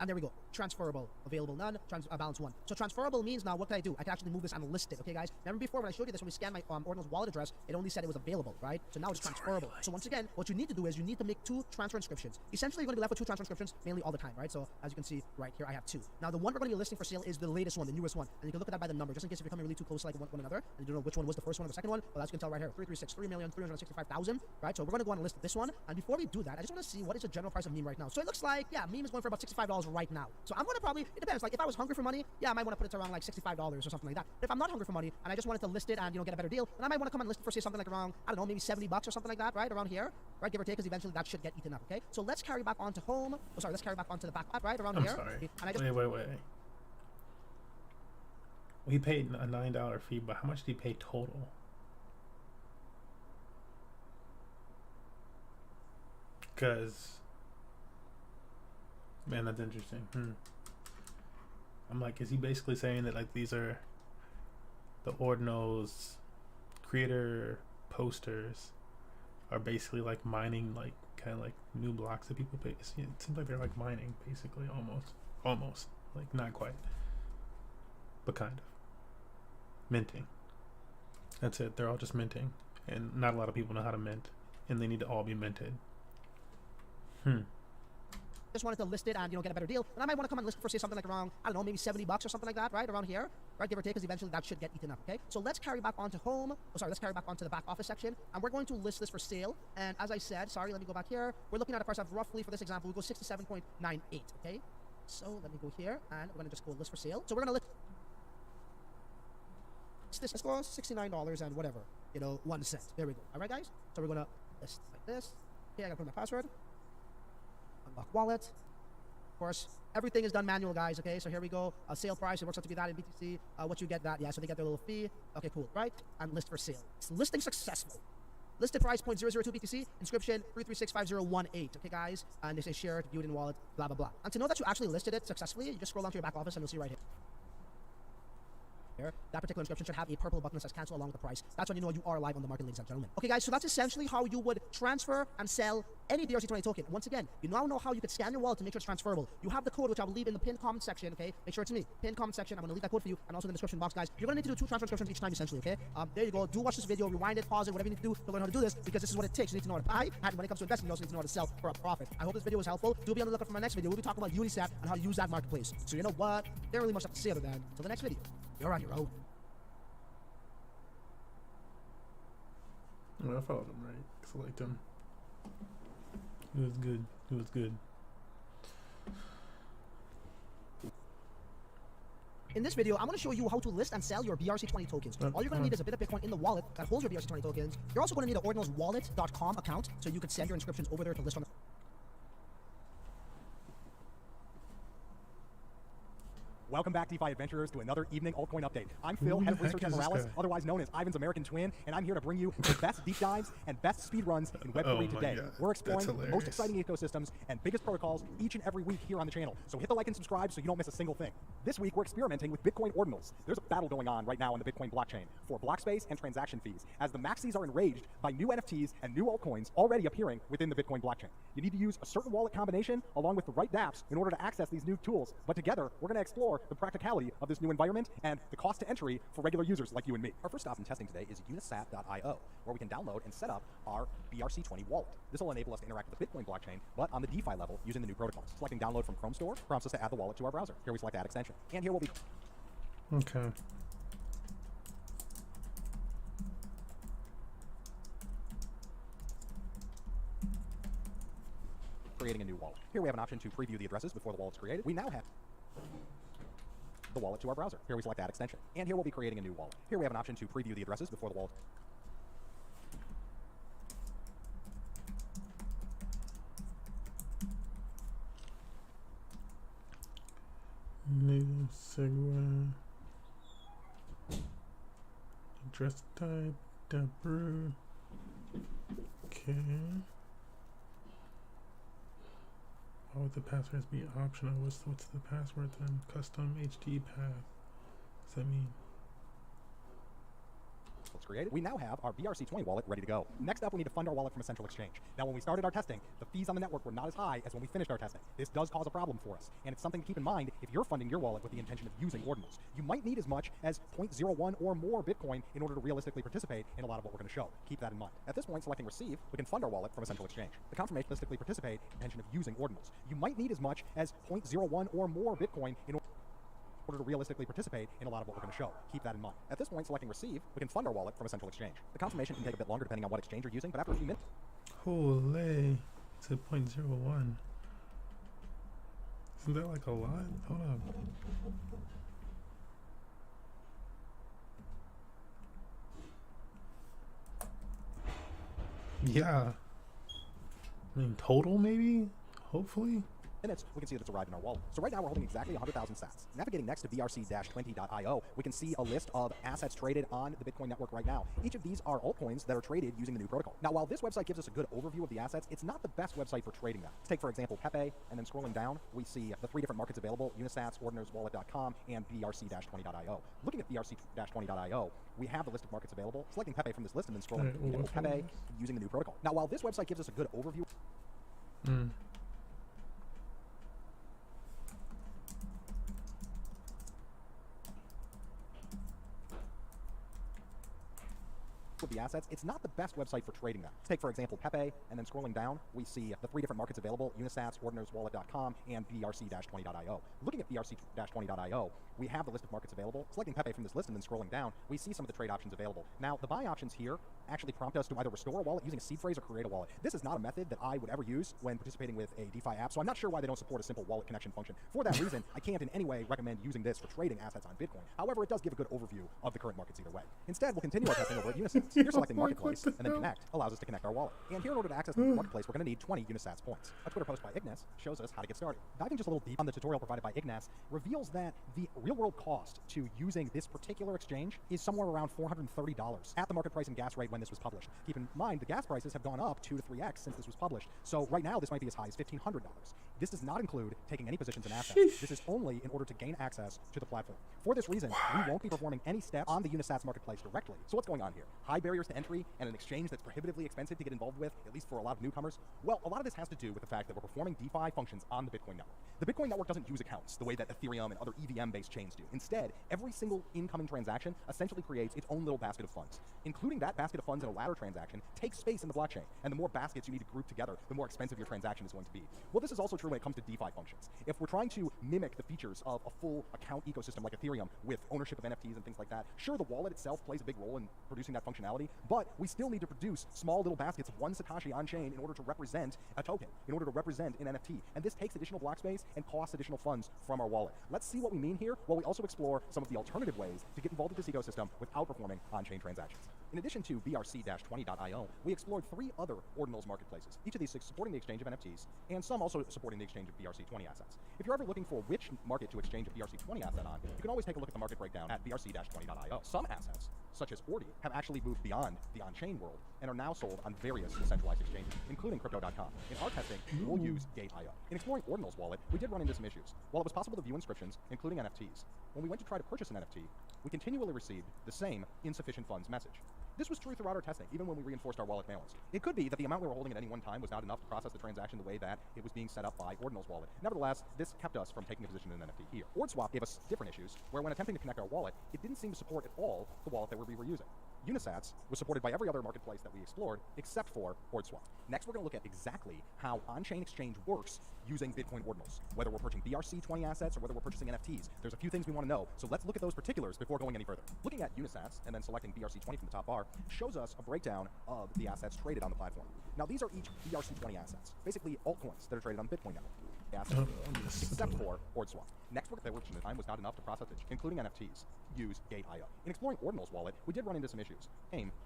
And there we go. Transferable. Available none. Balance one. So transferable means now what can I do? I can actually move this and list it. Okay, guys? Remember before when I showed you this, when we scanned my Ordinals wallet address, it only said it was available, right? So now it's transferable. So once again, what you need to do is you need to make two transfer inscriptions. Essentially, you're going to be left with two transfer inscriptions mainly all the time, right? So as you can see right here, I have two. Now, the one we're going to be listing for sale is the latest one, the newest one. And you can look at that by the number, just in case if you're coming really too close to like one another, and you don't know which one was the first one or the second one. Well, as you can tell right here, 3,365,000, right? So we're going to go on and list this one. And before we do that, I just want to see what is the general price of meme right now. So it looks like, yeah, meme is going for about $65 right now. So I'm gonna probably, it depends. Like if I was hungry for money, yeah, I might want to put it to around like $65 or something like that. But if I'm not hungry for money and I just wanted to list it and get a better deal, then I might want to come and list it for say something like around, I don't know, maybe $70 or something like that, right? Around here, right? Give or take, because eventually that should get eaten up. Okay. So let's carry back onto home. Oh, sorry. Let's carry back onto the back, right? Around here. Sorry. And I just, Wait. Well, he paid a $9 fee, but how much did he pay total? Because, man, that's interesting. I'm like, is he basically saying that like these are the Ordinals creator posters are basically like mining, like kind of like new blocks that people pay? It seems like they're like mining, basically, almost, like not quite, but kind of minting. That's it. They're all just minting, and not a lot of people know how to mint, and they need to all be minted. Just wanted to list it and get a better deal, and I might want to come and list it for say something like around, I don't know, maybe $70 or something like that, right? Around here, right? Give or take, because eventually that should get eaten up. Okay. So let's carry back onto home. Oh, sorry. Let's carry back onto the back office section, and we're going to list this for sale. And as I said, sorry, let me go back here. We're looking at a price of roughly, for this example, we go 67.98. Okay. So let me go here, and we're gonna just go list for sale. So we're gonna list this. Let's go $69 and whatever, 1 cent. There we go. All right, guys. So we're gonna list like this. Okay, I gotta put my password. Unlock wallet. Of course, everything is done manual, guys. Okay, so here we go. Sale price, it works out to be that in BTC. What you get that, yeah, so they get their little fee. Okay, cool, right? And list for sale. It's listing successful. Listed price 0.002 BTC, inscription 3365018. Okay, guys, and they say share it, view it in wallet, blah blah blah. And to know that you actually listed it successfully, you just scroll down to your back office and you'll see right here. That particular inscription should have a purple button that says cancel along with the price. That's when you know you are live on the market, ladies and gentlemen. Okay, guys, so that's essentially how you would transfer and sell any BRC-20 token. Once again, you now know how you could scan your wallet to make sure it's transferable. You have the code, which I will leave in the pinned comment section, okay? Make sure it's me. Pinned comment section. I'm going to leave that code for you, and also in the description box, guys. You're going to need to do 2 transfer inscriptions each time, essentially, okay? There you go. Do watch this video, rewind it, pause it, whatever you need to do to learn how to do this, because this is what it takes. You need to know how to buy, and when it comes to investing, you also need to know how to sell for a profit. I hope this video was helpful. Do be on the lookout for my next video. We'll be talking about Unisat and how to use that marketplace. So you know what? There really much to say other than, until the next video, you're on your own. Well, I followed him right, because I liked him. It was good. It was good. In this video, I'm going to show you how to list and sell your BRC-20 tokens. All you're going to need is a bit of Bitcoin in the wallet that holds your BRC-20 tokens. You're also going to need an ordinalswallet.com account, so you can send your inscriptions over there to list on the... Welcome back, DeFi adventurers, to another evening altcoin update. I'm Phil, head of research at Morales, otherwise known as Ivan's American Twin, and I'm here to bring you the best deep dives and best speed runs in Web3 today. God. We're exploring That's the most exciting ecosystems and biggest protocols each and every week here on the channel. So hit the like and subscribe so you don't miss a single thing. This week, we're experimenting with Bitcoin ordinals. There's a battle going on right now on the Bitcoin blockchain for block space and transaction fees, as the maxis are enraged by new NFTs and new altcoins already appearing within the Bitcoin blockchain. You need to use a certain wallet combination along with the right dApps in order to access these new tools. But together, we're going to explore the practicality of this new environment and the cost to entry for regular users like you and me. Our first stop in testing today is unisat.io, where we can download and set up our BRC-20 wallet. This will enable us to interact with the Bitcoin blockchain, but on the DeFi level using the new protocols. Selecting download from Chrome Store prompts us to add the wallet to our browser. Here we select add extension. And here we'll be... Okay. creating a new wallet. Here we have an option to preview the addresses before the wallet's created. We now have the wallet to our browser. Here we select add extension. And here we'll be creating a new wallet. Here we have an option to preview the addresses before the wallet. New segue. Address type. Debrew. Okay. Why would the passwords be optional? What's the password then? Custom HT path. What's that mean? It's created. We now have our BRC-20 wallet ready to go. Next up, we need to fund our wallet from a central exchange. Now, when we started our testing, the fees on the network were not as high as when we finished our testing. This does cause a problem for us, and it's something to keep in mind if you're funding your wallet with the intention of using ordinals. You might need as much as 0.01 or more Bitcoin in order to realistically participate in a lot of what we're going to show. Keep that in mind. At this point, selecting receive, we can fund our wallet from a central exchange. The confirmation realistically participate in the intention of using ordinals. You might need as much as 0.01 or more Bitcoin in order to realistically participate in a lot of what we're going to show. Keep that in mind. At this point, selecting receive, we can fund our wallet from a central exchange. The confirmation can take a bit longer depending on what exchange you're using, but after a few minutes... Holy, it's a 0.01. Isn't that like a lot? Hold on. Yeah. I mean, total maybe? Hopefully? Minutes, we can see that it's arrived in our wallet. So right now we're holding exactly 100,000 sats. Navigating next to BRC-20.io, we can see a list of assets traded on the Bitcoin network right now. Each of these are altcoins that are traded using the new protocol. Now, while this website gives us a good overview of the assets, it's not the best website for trading them. Let's take, for example, Pepe, and then scrolling down, we see the 3 different markets available: Unisats, OrdinarsWallet.com, and BRC-20.io. Looking at BRC-20.io, we have the list of markets available. Selecting Pepe from this list and then scrolling to Pepe using the new protocol. Now, while this website gives us a good overview, of the assets, it's not the best website for trading them. Let's take, for example, Pepe, and then scrolling down, we see the 3 different markets available: Unisats, OrdinarsWallet.com, and BRC-20.io. Looking at BRC-20.io, we have the list of markets available. Selecting Pepe from this list and then scrolling down, we see some of the trade options available. Now, the buy options here actually prompt us to either restore a wallet using a seed phrase or create a wallet. This is not a method that I would ever use when participating with a DeFi app, so I'm not sure why they don't support a simple wallet connection function. For that reason, I can't in any way recommend using this for trading assets on Bitcoin. However, it does give a good overview of the current markets either way. Instead, we'll continue our testing over at Unisats. Here, selecting Marketplace and then Connect allows us to connect our wallet. And here, in order to access the Marketplace, we're going to need 20 Unisats points. A Twitter post by Ignace shows us how to get started. Diving just a little deep on the tutorial provided by Ignace reveals that the real-world cost to using this particular exchange is somewhere around $430 at the market price and gas rate when this was published. Keep in mind, the gas prices have gone up 2 to 3x since this was published. So right now, this might be as high as $1,500. This does not include taking any positions in assets. This is only in order to gain access to the platform. For this reason, we won't be performing any steps on the Unisats marketplace directly. So what's going on here? High barriers to entry and an exchange that's prohibitively expensive to get involved with, at least for a lot of newcomers? Well, a lot of this has to do with the fact that we're performing DeFi functions on the Bitcoin network. The Bitcoin network doesn't use accounts the way that Ethereum and other EVM-based chains do. Instead, every single incoming transaction essentially creates its own little basket of funds. Including that basket of funds in a ladder transaction takes space in the blockchain, and the more baskets you need to group together, the more expensive your transaction is going to be. Well, this is also true when it comes to DeFi functions. If we're trying to mimic the features of a full account ecosystem like Ethereum with ownership of NFTs and things like that, sure, the wallet itself plays a big role in producing that functionality, but we still need to produce small little baskets of 1 Satoshi on chain in order to represent a token, in order to represent an NFT. And this takes additional block space and costs additional funds from our wallet. Let's see what we mean here while we also explore some of the alternative ways to get involved with this ecosystem without performing on-chain transactions. In addition to BRC-20.io, we explored 3 other ordinals marketplaces, each of these 6 supporting the exchange of NFTs, and some also supporting the exchange of BRC-20 assets. If you're ever looking for which market to exchange a BRC-20 asset on, you can always take a look at the market breakdown at BRC-20.io. Some assets, such as Ordi, have actually moved beyond the on-chain world and are now sold on various centralized exchanges, including Crypto.com. In our testing, we'll use Gate.io. In exploring Ordinal's wallet, we did run into some issues. While it was possible to view inscriptions, including NFTs, when we went to try to purchase an NFT, we continually received the same insufficient funds message. This was true throughout our testing, even when we reinforced our wallet balance. It could be that the amount we were holding at any one time was not enough to process the transaction the way that it was being set up by Ordinal's wallet. Nevertheless, this kept us from taking a position in an NFT here. OrdSwap gave us different issues, where when attempting to connect our wallet, it didn't seem to support at all the wallet that we were using. Unisats was supported by every other marketplace that we explored, except for OrdSwap. Next, we're going to look at exactly how on-chain exchange works using Bitcoin ordinals, whether we're purchasing BRC-20 assets or whether we're purchasing NFTs. There's a few things we want to know, so let's look at those particulars before going any further. Looking at Unisats and then selecting BRC-20 from the top bar shows us a breakdown of the assets traded on the platform. Now, these are each BRC-20 assets, basically altcoins that are traded on the Bitcoin network. Except for OrdSwap. Next, work that worked in the time was not enough to process it, including NFTs. Use Gate.io. In exploring Ordinal's wallet, we did run into some issues.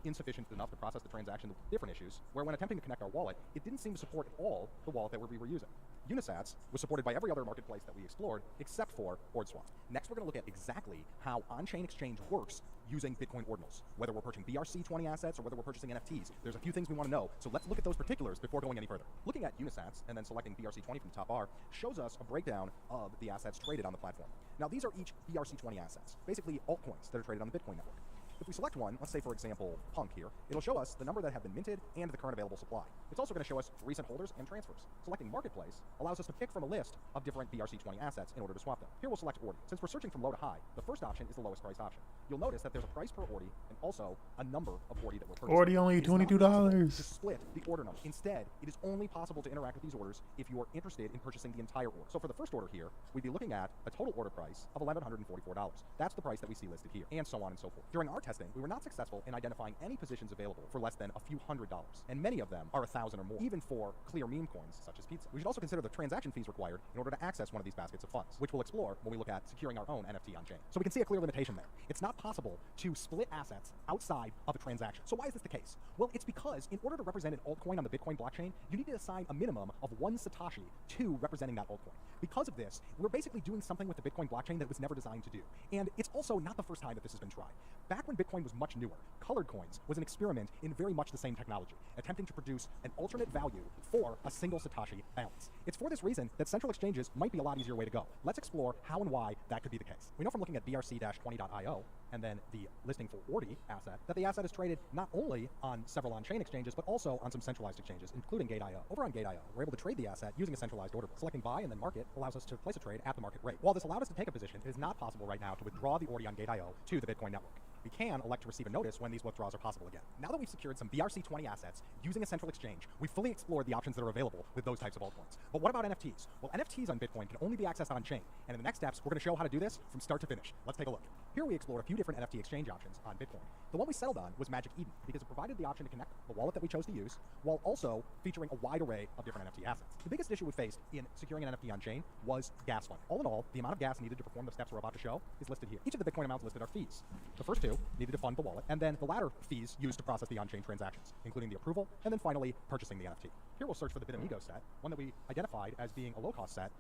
Insufficient enough to process the transaction. Different issues, where when attempting to connect our wallet, it didn't seem to support at all the wallet that we were using. Unisats was supported by every other marketplace that we explored, except for OrdSwap. Next, we're going to look at exactly how on-chain exchange works using Bitcoin ordinals, whether we're purchasing BRC-20 assets or whether we're purchasing NFTs. There's a few things we want to know, so let's look at those particulars before going any further. Looking at Unisats and then selecting BRC-20 from the top bar shows us a breakdown of the assets traded on the platform. Now, these are each BRC-20 assets, basically altcoins that are traded on the Bitcoin network. If we select one, let's say, for example, Punk here, it'll show us the number that have been minted and the current available supply. It's also going to show us recent holders and transfers. Selecting Marketplace allows us to pick from a list of different BRC-20 assets in order to swap them. Here we'll select Ordi. Since we're searching from low to high, the first option is the lowest priced option. You'll notice that there's a price per Ordi and also a number of Ordi that we're purchasing. Ordi only $22. To split the order number. Instead, it is only possible to interact with these orders if you are interested in purchasing the entire order. So for the first order here, we'd be looking at a total order price of $1,144. That's the price that we see listed here, and so on and so forth. During our test testing, we were not successful in identifying any positions available for less than a few $100s, and many of them are $1,000 or more, even for clear meme coins such as pizza. We should also consider the transaction fees required in order to access one of these baskets of funds, which we'll explore when we look at securing our own NFT on chain. So we can see a clear limitation there. It's not possible to split assets outside of a transaction. So why is this the case? Well, it's because in order to represent an altcoin on the Bitcoin blockchain, you need to assign a minimum of 1 Satoshi to representing that altcoin. Because of this, we're basically doing something with the Bitcoin blockchain that it was never designed to do. And it's also not the first time that this has been tried. Back when Bitcoin was much newer, colored coins was an experiment in very much the same technology, attempting to produce an alternate value for a single Satoshi balance. It's for this reason that central exchanges might be a lot easier way to go. Let's explore how and why that could be the case. We know from looking at BRC-20.io and then the listing for ORDI asset that the asset is traded not only on several on-chain exchanges, but also on some centralized exchanges, including Gate.io. Over on Gate.io, we're able to trade the asset using a centralized order book. Selecting buy and then market allows us to place a trade at the market rate. While this allowed us to take a position, it is not possible right now to withdraw the ORDI on Gate.io to the Bitcoin network. We can elect to receive a notice when these withdrawals are possible again. Now that we've secured some BRC-20 assets using a central exchange, we've fully explored the options that are available with those types of altcoins. But what about NFTs? Well, NFTs on Bitcoin can only be accessed on-chain, and in the next steps, we're going to show how to do this from start to finish. Let's take a look. Here we explored a few different NFT exchange options on Bitcoin. The one we settled on was Magic Eden because it provided the option to connect the wallet that we chose to use, while also featuring a wide array of different NFT assets. The biggest issue we faced in securing an NFT on-chain was gas funding. All in all, the amount of gas needed to perform the steps we're about to show is listed here. Each of the Bitcoin amounts listed are fees. The first two needed to fund the wallet, and then the latter fees used to process the on-chain transactions, including the approval, and then finally purchasing the NFT. Here we'll search for the Bitamigo set, one that we identified as being a low-cost set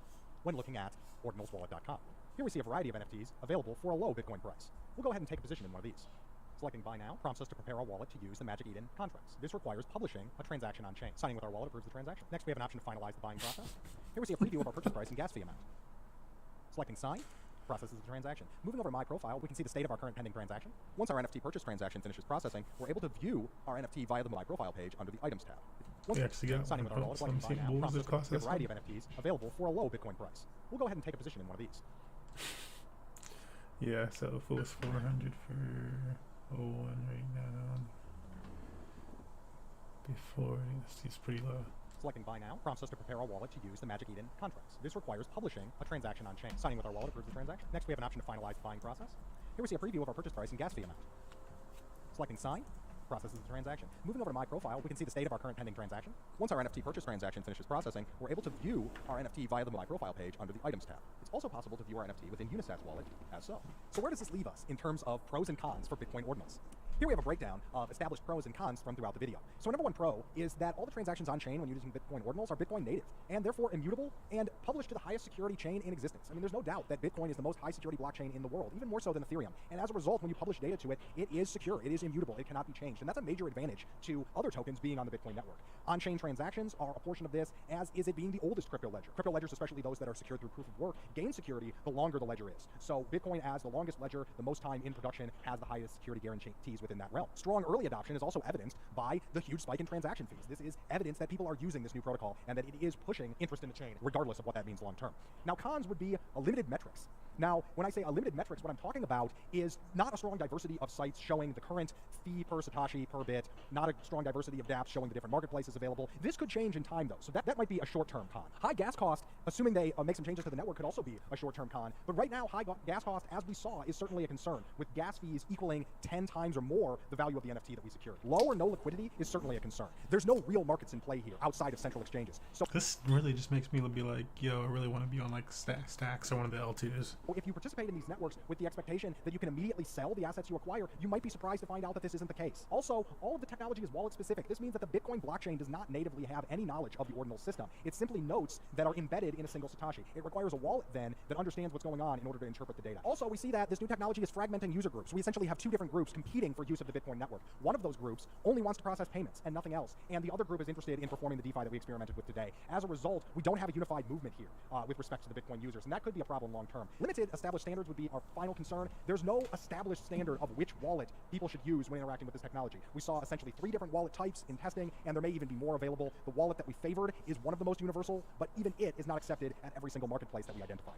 when looking at ordinalswallet.com. Here we see a variety of NFTs available for a low Bitcoin price. We'll go ahead and take a position in one of these. Selecting Buy Now prompts us to prepare our wallet to use the Magic Eden contracts. This requires publishing a transaction on chain. Signing with our wallet approves the transaction. Next, we have an option to finalize the buying process. Here we see a preview of our purchase price and gas fee amount. Selecting Sign processes the transaction. Moving over to My Profile, we can see the state of our current pending transaction. Once our NFT purchase transaction finishes processing, we're able to view our NFT via the My Profile page under the Items tab. Once signing with our wallet, selecting Buy Now prompts us to prepare a variety of NFTs available for a low Bitcoin price. We'll go ahead and take a position in one of these. Yeah, so if it was 400 for 01 right now, before it's pretty low. Selecting Buy Now prompts us to prepare our wallet to use the Magic Eden contracts. This requires publishing a transaction on chain. Signing with our wallet approves the transaction. Next, we have an option to finalize the buying process. Here we see a preview of our purchase price and gas fee amount. Selecting Sign processes the transaction. Moving over to My Profile, we can see the state of our current pending transaction. Once our NFT purchase transaction finishes processing, we're able to view our NFT via the My Profile page under the Items tab. It's also possible to view our NFT within Unisat's wallet as so. So where does this leave us in terms of pros and cons for Bitcoin ordinals? Here we have a breakdown of established pros and cons from throughout the video. So number one pro is that all the transactions on chain when using Bitcoin ordinals are Bitcoin native and therefore immutable and published to the highest security chain in existence. I mean, there's no doubt that Bitcoin is the most high security blockchain in the world, even more so than Ethereum. And as a result, when you publish data to it, it is secure, it is immutable, it cannot be changed. And that's a major advantage to other tokens being on the Bitcoin network. On-chain transactions are a portion of this, as is it being the oldest crypto ledger. Crypto ledgers, especially those that are secured through proof of work, gain security the longer the ledger is. So Bitcoin, as the longest ledger, the most time in production, has the highest security guarantees within that realm. Strong early adoption is also evidenced by the huge spike in transaction fees. This is evidence that people are using this new protocol and that it is pushing interest in the chain, regardless of what that means long term. Now, cons would be a limited metrics. Now, when I say a limited metrics, what I'm talking about is not a strong diversity of sites showing the current fee per Satoshi per bit, not a strong diversity of dApps showing the different marketplaces available. This could change in time, though, so that might be a short-term con. High gas cost, assuming they make some changes to the network, could also be a short-term con. But right now, high gas cost, as we saw, is certainly a concern, with gas fees equaling 10 times or more the value of the NFT that we secured. Low or no liquidity is certainly a concern. There's no real markets in play here outside of central exchanges. So this really just makes me be like, yo, I really want to be on like Stacks or one of the L2s. If you participate in these networks with the expectation that you can immediately sell the assets you acquire, you might be surprised to find out that this isn't the case. Also, all of the technology is wallet specific. This means that the Bitcoin blockchain does not natively have any knowledge of the ordinal system. It's simply notes that are embedded in a single Satoshi. It requires a wallet then that understands what's going on in order to interpret the data. Also, we see that this new technology is fragmenting user groups. We essentially have two different groups competing for use of the Bitcoin network. One of those groups only wants to process payments and nothing else, and the other group is interested in performing the DeFi that we experimented with today. As a result, we don't have a unified movement here with respect to the Bitcoin users, and that could be a problem long term. Limited established standards would be our final concern. There's no established standard of which wallet people should use when interacting with this technology. We saw essentially 3 different wallet types in testing, and there may even be more available. The wallet that we favored is one of the most universal, but even it is not accepted at every single marketplace that we identified.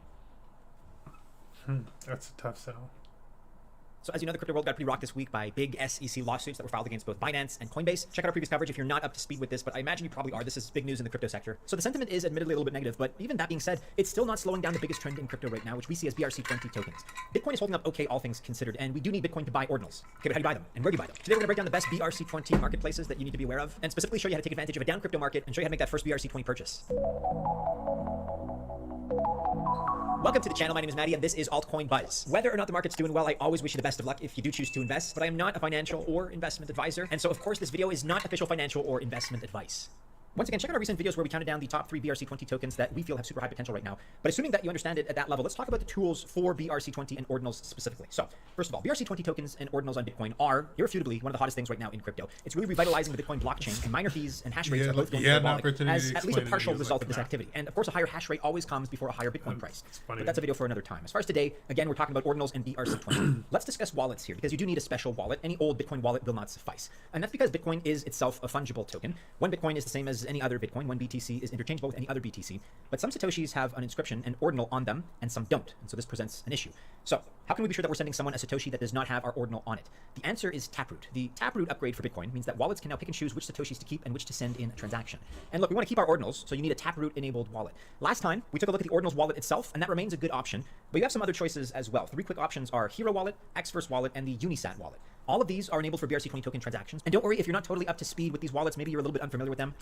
That's a tough sell. So as you know, the crypto world got pretty rocked this week by big SEC lawsuits that were filed against both Binance and Coinbase. Check out our previous coverage if you're not up to speed with this, but I imagine you probably are. This is big news in the crypto sector. So the sentiment is admittedly a little bit negative, but even that being said, it's still not slowing down the biggest trend in crypto right now, which we see as BRC-20 tokens. Bitcoin is holding up okay, all things considered, and we do need Bitcoin to buy ordinals. Okay, but how do you buy them? And where do you buy them? Today we're going to break down the best BRC-20 marketplaces that you need to be aware of, and specifically show you how to take advantage of a down crypto market and show you how to make that first BRC-20 purchase. Welcome to the channel. My name is Maddie, and this is Altcoin Buzz. Whether or not the market's doing well, I always wish you the best of luck if you do choose to invest, but I am not a financial or investment advisor, and so of course this video is not official financial or investment advice. Once again, check out our recent videos where we counted down the top 3 BRC-20 tokens that we feel have super high potential right now. But assuming that you understand it at that level, let's talk about the tools for BRC-20 and ordinals specifically. So, first of all, BRC-20 tokens and ordinals on Bitcoin are irrefutably one of the hottest things right now in crypto. It's really revitalizing the Bitcoin blockchain, and miner fees and hash rates are both going to the as at least a partial result of this activity. And of course, a higher hash rate always comes before a higher Bitcoin price. But that's a video for another time. As far as today, again, we're talking about ordinals and BRC-20. Let's discuss wallets here, because you do need a special wallet. Any old Bitcoin wallet will not suffice. And that's because Bitcoin is itself a fungible token. One Bitcoin is the same as any other Bitcoin. One BTC is interchangeable with any other BTC, but some Satoshis have an inscription and ordinal on them, and some don't, and so this presents an issue. So, how can we be sure that we're sending someone a Satoshi that does not have our ordinal on it? The answer is Taproot. The Taproot upgrade for Bitcoin means that wallets can now pick and choose which Satoshis to keep and which to send in a transaction. And look, we want to keep our ordinals, so you need a Taproot-enabled wallet. Last time, we took a look at the ordinals wallet itself, and that remains a good option, but you have some other choices as well. 3 quick options are Hero Wallet, Xverse Wallet, and the Unisat Wallet. All of these are enabled for BRC-20 token transactions, and don't worry if you're not totally up to speed with these wallets, maybe you're a little bit unfamiliar with them.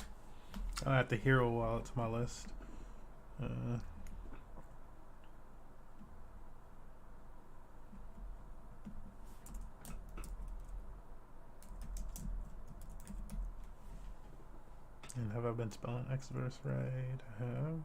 I'll add the Hero wallet to my list. And have I been spelling Xverse right? I have.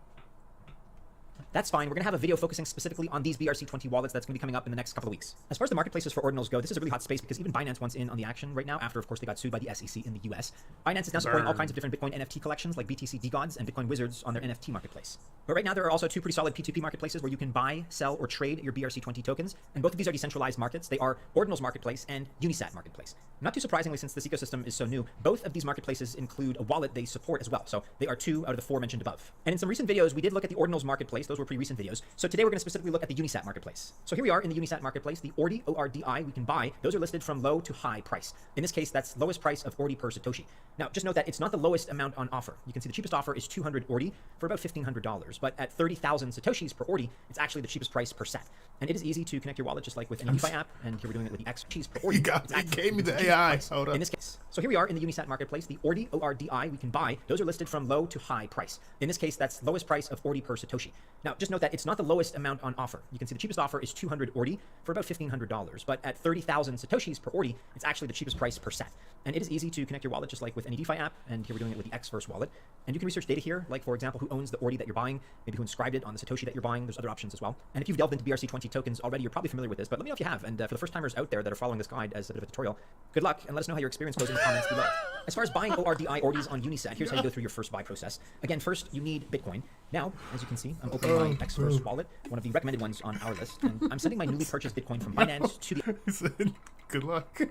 That's fine. We're going to have a video focusing specifically on these BRC-20 wallets that's going to be coming up in the next couple of weeks. As far as the marketplaces for ordinals go, this is a really hot space because even Binance wants in on the action right now after, of course, they got sued by the SEC in the US. Binance is now supporting all kinds of different Bitcoin NFT collections like BTC Degens and Bitcoin Wizards on their NFT marketplace. But right now, there are also 2 pretty solid P2P marketplaces where you can buy, sell, or trade your BRC-20 tokens, and both of these are decentralized markets. They are Ordinals Marketplace and Unisat Marketplace. Not too surprisingly, since this ecosystem is so new, both of these marketplaces include a wallet they support as well, so they are 2 out of the 4 mentioned above. And in some recent videos, we did look at the Ordinals Marketplace. Those were pretty recent videos. So today we're going to specifically look at the Unisat Marketplace. So here we are in the Unisat Marketplace. The ORDI, O-R-D-I, we can buy. Those are listed from low to high price. In this case, that's lowest price of ORDI per Satoshi. Now, just note that it's not the lowest amount on offer. You can see the cheapest offer is 200 ORDI for about $1,500. But at 30,000 Satoshis per ORDI, it's actually the cheapest price per set. And it is easy to connect your wallet just like with any DeFi app. And here we're doing it with the X cheese per ORDI. He gave me the AI. Hold up. In this case. So here we are in the Unisat Marketplace. The ORDI, O-R-D-I, we can buy. Those are listed from low to high price. In this case, that's lowest price of ORDI per Satoshi. Now, just note that it's not the lowest amount on offer. You can see the cheapest offer is 200 ORDI for about $1,500. But at 30,000 Satoshis per ORDI, it's actually the cheapest price per set. And it is easy to connect your wallet just like with any DeFi app. And here we're doing it with the Xverse wallet. And you can research data here, like for example, who owns the ORDI that you're buying, maybe who inscribed it on the Satoshi that you're buying. There's other options as well. And if you've delved into BRC-20 tokens already, you're probably familiar with this, but let me know if you have. And for the first timers out there that are following this guide as a bit of a tutorial, good luck and let us know how your experience goes in the comments below. As far as buying ORDI ORDIs on Unisat, here's how you go through your first buy process. Again, first you need Bitcoin. Now, as you can see, I'm opening my Xverse wallet, one of the recommended ones on our list, and I'm sending my newly purchased Bitcoin from Binance to the... He said, good luck.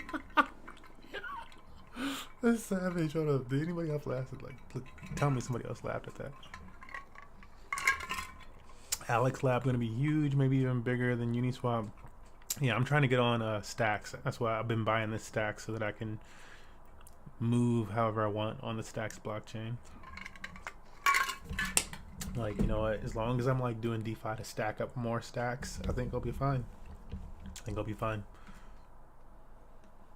That's savage. Hold up. Did anybody else laugh at, tell me somebody else laughed at that. Alex Lab going to be huge, maybe even bigger than Uniswap. Yeah, I'm trying to get on Stacks. That's why I've been buying this Stacks so that I can move however I want on the Stacks blockchain. Like, you know what? As long as I'm like doing DeFi to stack up more stacks, I think I'll be fine.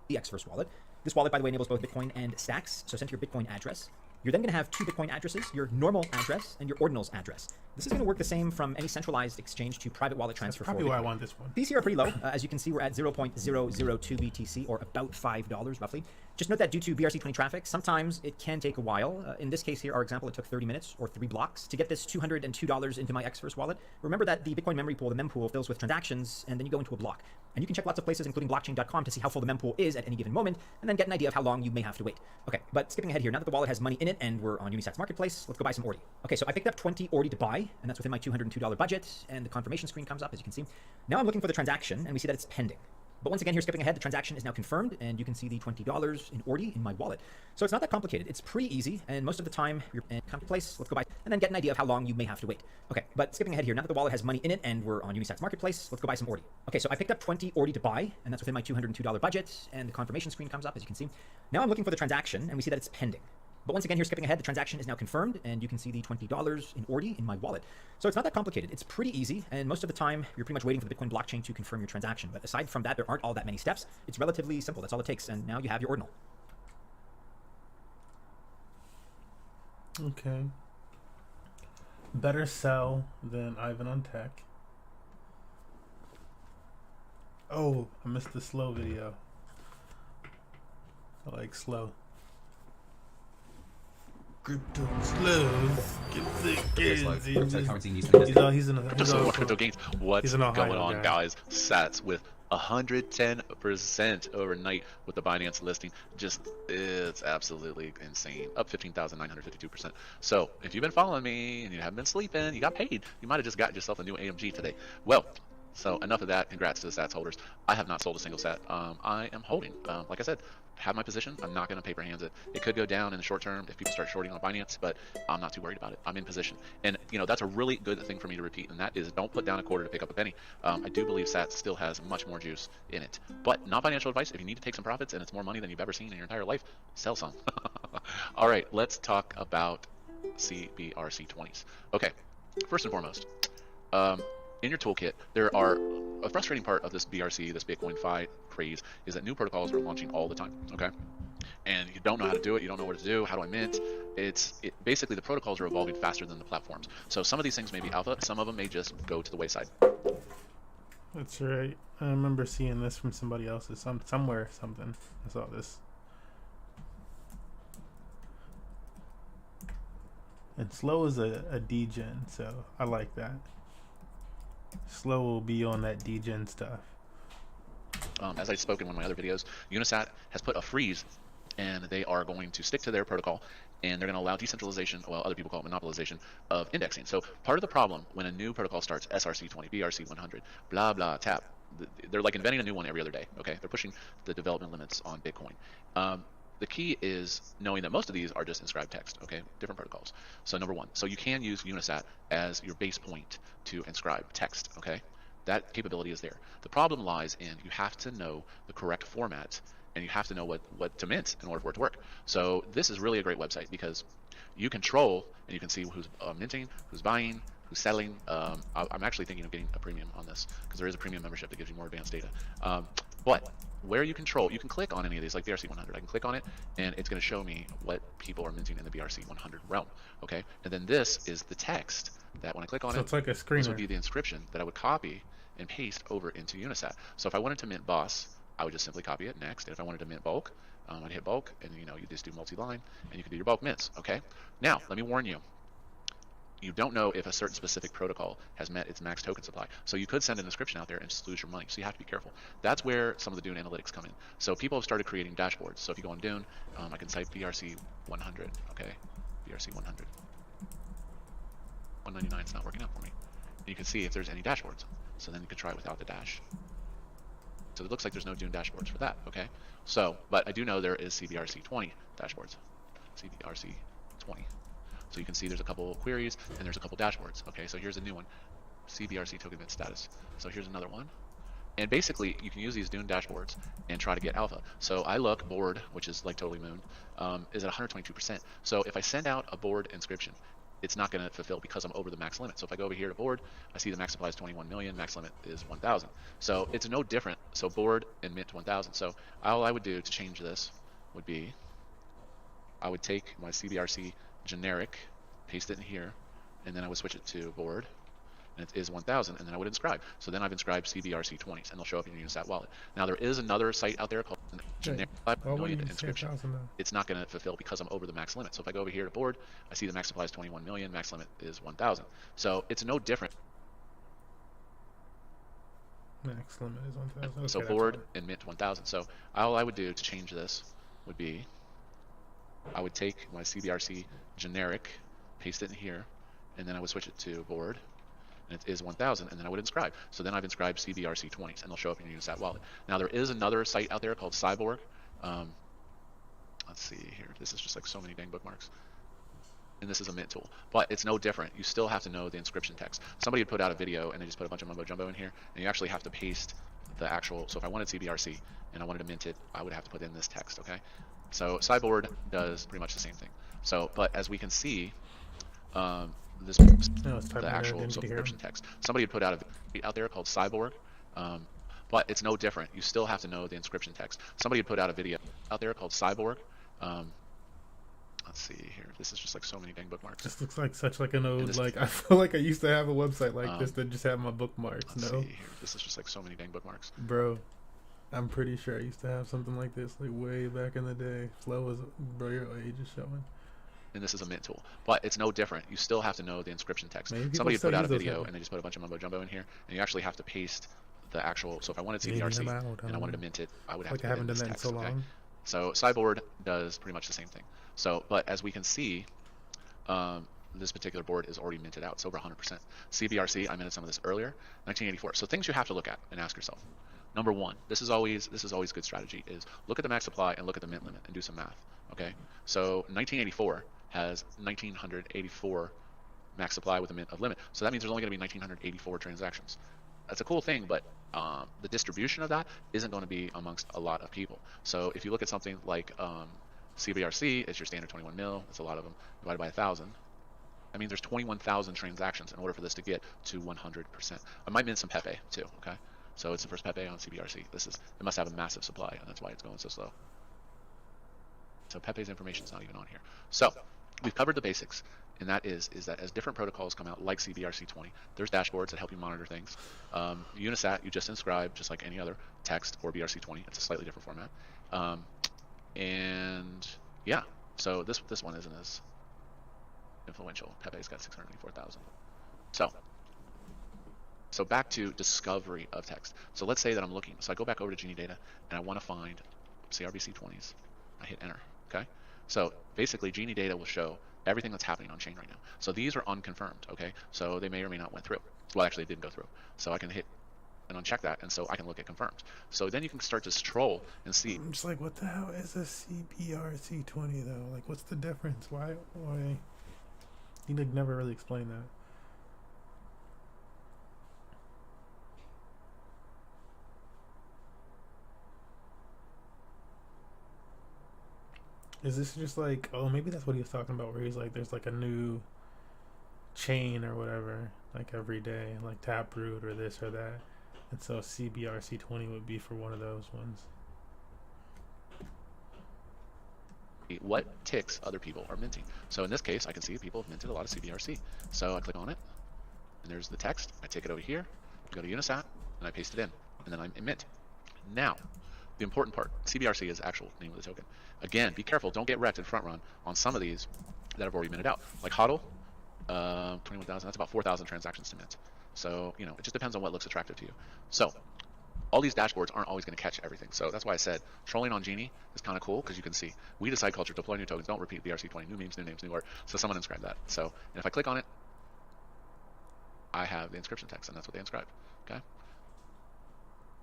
The Xverse wallet. This wallet, by the way, enables both Bitcoin and Stacks. So send your Bitcoin address. You're then going to have 2 Bitcoin addresses, your normal address and your ordinals address. This is going to work the same from any centralized exchange to private wallet transfer. That's probably why I want this one. These here are pretty low. As you can see, we're at 0.002 BTC, or about $5 roughly. Just note that due to BRC-20 traffic, sometimes it can take a while. In this case here, our example, it took 30 minutes or 3 blocks to get this $202 into my Xverse wallet. Remember that the Bitcoin memory pool, the mempool, fills with transactions, and then you go into a block. And you can check lots of places, including blockchain.com, to see how full the mempool is at any given moment, and then get an idea of how long you may have to wait. Okay, but skipping ahead here, now that the wallet has money in it and we're on Unisat's marketplace, let's go buy some ORDI. Okay, so I picked up 20 ORDI to buy, and that's within my $202 budget, and the confirmation screen comes up, as you can see. Now I'm looking for the transaction, and we see that it's pending. But once again, here skipping ahead, the transaction is now confirmed, and you can see the $20 in Ordi in my wallet. So it's not that complicated. It's pretty easy, and most of the time you're in a place. Let's go buy, and then get an idea of how long you may have to wait. Okay, but skipping ahead here, now that the wallet has money in it and we're on Unisat's marketplace, let's go buy some Ordi. Okay, so I picked up 20 Ordi to buy, and that's within my $202 budget, and the confirmation screen comes up, as you can see. Now I'm looking for the transaction, and we see that it's pending. But once again, here skipping ahead, the transaction is now confirmed, and you can see the $20 in Ordi in my wallet. So it's not that complicated. It's pretty easy, and most of the time, you're pretty much waiting for the Bitcoin blockchain to confirm your transaction. But aside from that, there aren't all that many steps. It's relatively simple. That's all it takes, and now you have your ordinal. Okay. Better sell than Ivan on Tech. Oh, I missed the slow video. I like slow. Crypto slows. He's going on, guys? Sats with 110% overnight with the Binance listing. Just, it's absolutely insane. Up 15,952%. So if you've been following me and you haven't been sleeping, you got paid. You might have just got yourself a new AMG today. Well, so enough of that. Congrats to the Sats holders. I have not sold a single Sat. I am holding. Like I said, have my position. I'm not going to paper hands it. It could go down in the short term if people start shorting on Binance, but I'm not too worried about it. I'm in position. And, you know, that's a really good thing for me to repeat, and that is don't put down a quarter to pick up a penny. I do believe Sats still has much more juice in it. But not financial advice. If you need to take some profits and it's more money than you've ever seen in your entire life, sell some. All right, let's talk about BRC-20s. Okay, first and foremost, in your toolkit, there are a frustrating part of this BRC, this Bitcoin Fi craze, is that new protocols are launching all the time, okay? And you don't know how to do it, you don't know what to do, how do I mint? Basically the protocols are evolving faster than the platforms. So some of these things may be alpha, some of them may just go to the wayside. That's right. I remember seeing this from somebody else's, somewhere, something. I saw this. And slow is a degen, so I like that. Slow will be on that degen stuff. As I spoke in one of my other videos, Unisat has put a freeze, and they are going to stick to their protocol, and they're going to allow decentralization, well, other people call it monopolization, of indexing. So part of the problem when a new protocol starts, SRC-20, BRC-100, blah, blah, tap, they're like inventing a new one every other day, okay? They're pushing the development limits on Bitcoin. The key is knowing that most of these are just inscribed text, okay? Different protocols. So number one, so you can use Unisat as your base point to inscribe text, okay? That capability is there. The problem lies in you have to know the correct format, and you have to know what to mint in order for it to work. So this is really a great website because you control and you can see who's minting, who's buying, who's selling. I'm actually thinking of getting a premium on this because there is a premium membership that gives you more advanced data. But where you control, you can click on any of these, like BRC-100. I can click on it, and it's going to show me what people are minting in the BRC-100 realm. Okay, and then this is the text that when I click on So it's like a screener. this would be the inscription that I would copy and paste over into Unisat. So if I wanted to mint boss, I would just simply copy it next. And if I wanted to mint bulk, I'd hit bulk, and you just do multi-line, and you can do your bulk mints. Okay. Now let me warn you. You don't know if a certain specific protocol has met its max token supply. So you could send an inscription out there and just lose your money. So you have to be careful. That's where some of the Dune analytics come in. So people have started creating dashboards. So if you go on Dune, I can type BRC-100. Okay, BRC-100. 199 is not working out for me. And you can see if there's any dashboards. So then you can try without the dash. So it looks like there's no Dune dashboards for that. Okay. So, but I do know there is CBRC-20 dashboards. CBRC-20. So you can see there's a couple queries and there's a couple dashboards. Okay, so here's a new one, CBRC token mint status. So here's another one. And basically you can use these Dune dashboards and try to get alpha. So I look board, which is like totally moon, is at 122%. So if I send out a board inscription, it's not going to fulfill because I'm over the max limit. So if I go over here to board, I see the max supply is 21 million, max limit is 1,000. So it's no different. So board and mint 1,000. So all I would do to change this would be, I would take my CBRC generic, paste it in here, and then I would switch it to board, and it is 1,000, and then I would inscribe. So then I've inscribed CBRC-20s, and they'll show up in your Unisat wallet. Now there is another site out there called generic inscription. It's not going to fulfill because I'm over the max limit. So if I go over here to board, I see the max supply is 21 million, max limit is 1,000. So it's no different. Max limit is 1,000. Okay, so board and mint 1,000. So all I would do to change this would be, I would take my CBRC generic, paste it in here, and then I would switch it to board, and it is 1000, and then I would inscribe. So then I've inscribed CBRC-20s, and they'll show up in your Unisat wallet. Now there is another site out there called Cyborg. Let's see here. This is just like so many dang bookmarks. And this is a mint tool, but it's no different. You still have to know the inscription text. Somebody had put out a video and they just put a bunch of mumbo jumbo in here, and you actually have to paste the actual. So if I wanted CBRC and I wanted to mint it, I would have to put in this text. Okay, so Cyborg does pretty much the same thing. So, but as we can see, this the actual inscription text. Somebody had put out a video out there called Cyborg, but it's no different. You still have to know the inscription text. Somebody had put out a video out there called Cyborg. Let's see here. This is just like so many dang bookmarks. This looks like such like an old, like, I feel like I used to have a website like this that just had my bookmarks. Let's No, see here. This is just like so many dang bookmarks. bro, I'm pretty sure I used to have something like this like way back in the day. Flow was, bro, your age is showing. And this is a mint tool, but it's no different. You still have to know the inscription text. Maybe Somebody people put out a still use those video now. and they just put a bunch of mumbo jumbo in here, and you actually have to paste the actual. So if I wanted Maybe CBRC I'm out, and I wanted to know. mint it, I would have Like to I put haven't in done this that in text. so Okay. long. So Cyborg does pretty much the same thing. So, but as we can see, this particular board is already minted out. It's over 100%. CBRC, I minted some of this earlier, 1984. So things you have to look at and ask yourself. Number one, this is always good strategy, is look at the max supply and look at the mint limit and do some math. Okay, so 1984 has 1984 max supply with a mint of limit. So that means there's only going to be 1984 transactions. That's a cool thing, but the distribution of that isn't going to be amongst a lot of people. So if you look at something like CBRC, it's your standard 21 mil. It's a lot of them divided by 1,000. That means there's 21,000 transactions in order for this to get to 100%. I might mint some Pepe too. Okay, so it's the first Pepe on CBRC. It must have a massive supply, and that's why it's going so slow. So Pepe's information is not even on here. So we've covered the basics, and that is that as different protocols come out, like CBRC-20, there's dashboards that help you monitor things. Unisat, you just inscribe just like any other text or BRC-20. It's a slightly different format. And yeah, so this one isn't as influential. Pepe's got 684,000. So back to discovery of text. So let's say that I'm looking. So I go back over to Genie Data and I want to find CRBC-20s. I hit enter. Okay. So basically, Genie Data will show everything that's happening on chain right now. So these are unconfirmed. Okay. So they may or may not went through. Well, actually, it didn't go through. So I can hit and uncheck that, and so I can look at confirmed. So then you can start to stroll and see. I'm just like, what the hell is a CBRC-20 though? Like, what's the difference? Why? He like never really explained that. Is this just like, oh, maybe that's what he was talking about, where he's like, there's like a new chain or whatever, like every day, like Taproot or this or that. And so CBRC-20 would be for one of those ones. What ticks other people are minting. So in this case, I can see people have minted a lot of CBRC. So I click on it, and there's the text. I take it over here, go to Unisat, and I paste it in, and then I'm in mint. Now, the important part, CBRC is the actual name of the token. Again, be careful, don't get wrecked in front run on some of these that have already minted out. Like HODL, 21,000, that's about 4,000 transactions to mint. So, you know, it just depends on what looks attractive to you. So, all these dashboards aren't always going to catch everything. So that's why I said trolling on Genie is kind of cool, because you can see we decide culture, deploy new tokens, don't repeat BRC-20, new memes, new names, new art. So someone inscribed that. So, and if I click on it, I have the inscription text, and that's what they inscribed. Okay.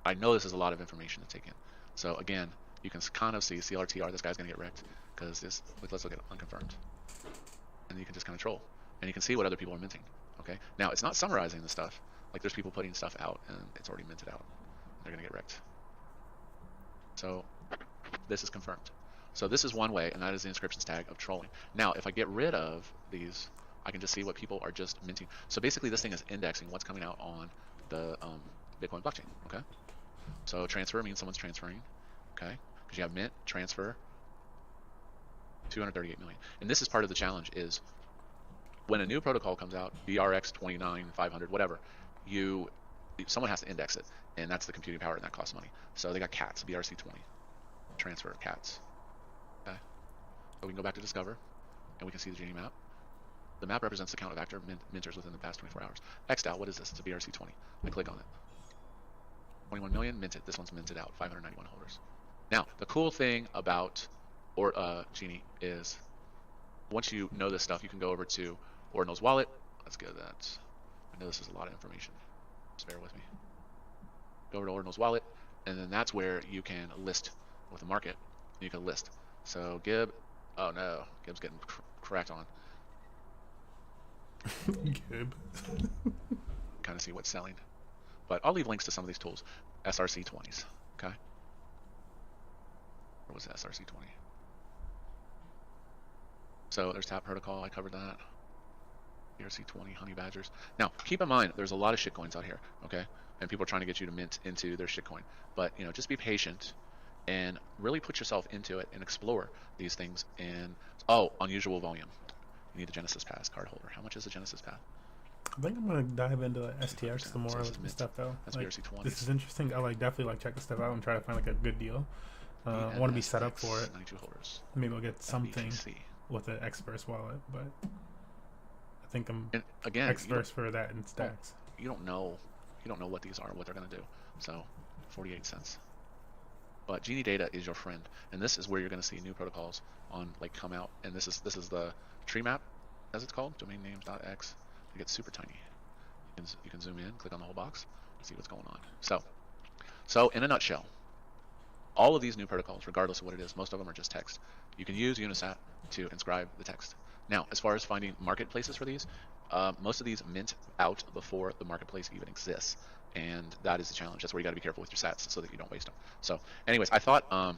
I know this is a lot of information to take in. So again, you can kind of see CLRTR, this guy's going to get wrecked, because this, let's look at unconfirmed. And you can just kind of troll, and you can see what other people are minting. Okay. Now, it's not summarizing the stuff. Like, there's people putting stuff out, and it's already minted out. They're going to get wrecked. So this is confirmed. So this is one way, and that is the inscriptions tag of trolling. Now, if I get rid of these, I can just see what people are just minting. So basically, this thing is indexing what's coming out on the Bitcoin blockchain. Okay. So transfer means someone's transferring. Okay. Because you have mint, transfer, 238 million. And this is part of the challenge, is when a new protocol comes out, BRX-29, 500, whatever, someone has to index it, and that's the computing power, and that costs money. So they got cats, BRC-20, transfer cats. Okay. So we can go back to Discover, and we can see the Genie map. The map represents the count of active minters within the past 24 hours. XDAO, what is this? It's a BRC-20. I click on it. 21 million minted. This one's minted out. 591 holders. Now, the cool thing about Genie is, once you know this stuff, you can go over to Ordinal's wallet. Let's go to that. I know this is a lot of information. Just bear with me. Go over to Ordinal's wallet, and then that's where you can list with the market. You can list. So Gib, oh no, Gib's getting cracked on. Gib. Kind of see what's selling. But I'll leave links to some of these tools. SRC-20s, okay? Where was SRC-20? So there's Tap Protocol, I covered that. BRC-20, Honey Badgers. Now, keep in mind, there's a lot of shitcoins out here, okay? And people are trying to get you to mint into their shitcoin. But, you know, just be patient and really put yourself into it and explore these things. And, oh, unusual volume. You need the Genesis Pass card holder. How much is the Genesis Pass? I think I'm gonna dive into STX some more So this with is this stuff though. That's Like, BRC-20s. this is interesting. I definitely check this stuff out and try to find a good deal. I want to be set up for it. 92 holders. Maybe I'll get something FBTC. with the X-Verse wallet, but I think I'm And again, X-Verse for that in stacks. you don't know what these are, what they're going to do. So 48 cents. But Genie Data is your friend, and this is where you're going to see new protocols on come out. And this is the tree map, as it's called, domain names.x. It gets super tiny. You can zoom in, click on the whole box, see what's going on. So in a nutshell, all of these new protocols, regardless of what it is, most of them are just text. You can use Unisat to inscribe the text. Now, as far as finding marketplaces for these, most of these mint out before the marketplace even exists, and that is the challenge. That's where you got to be careful with your sats so that you don't waste them. So, anyways, I thought I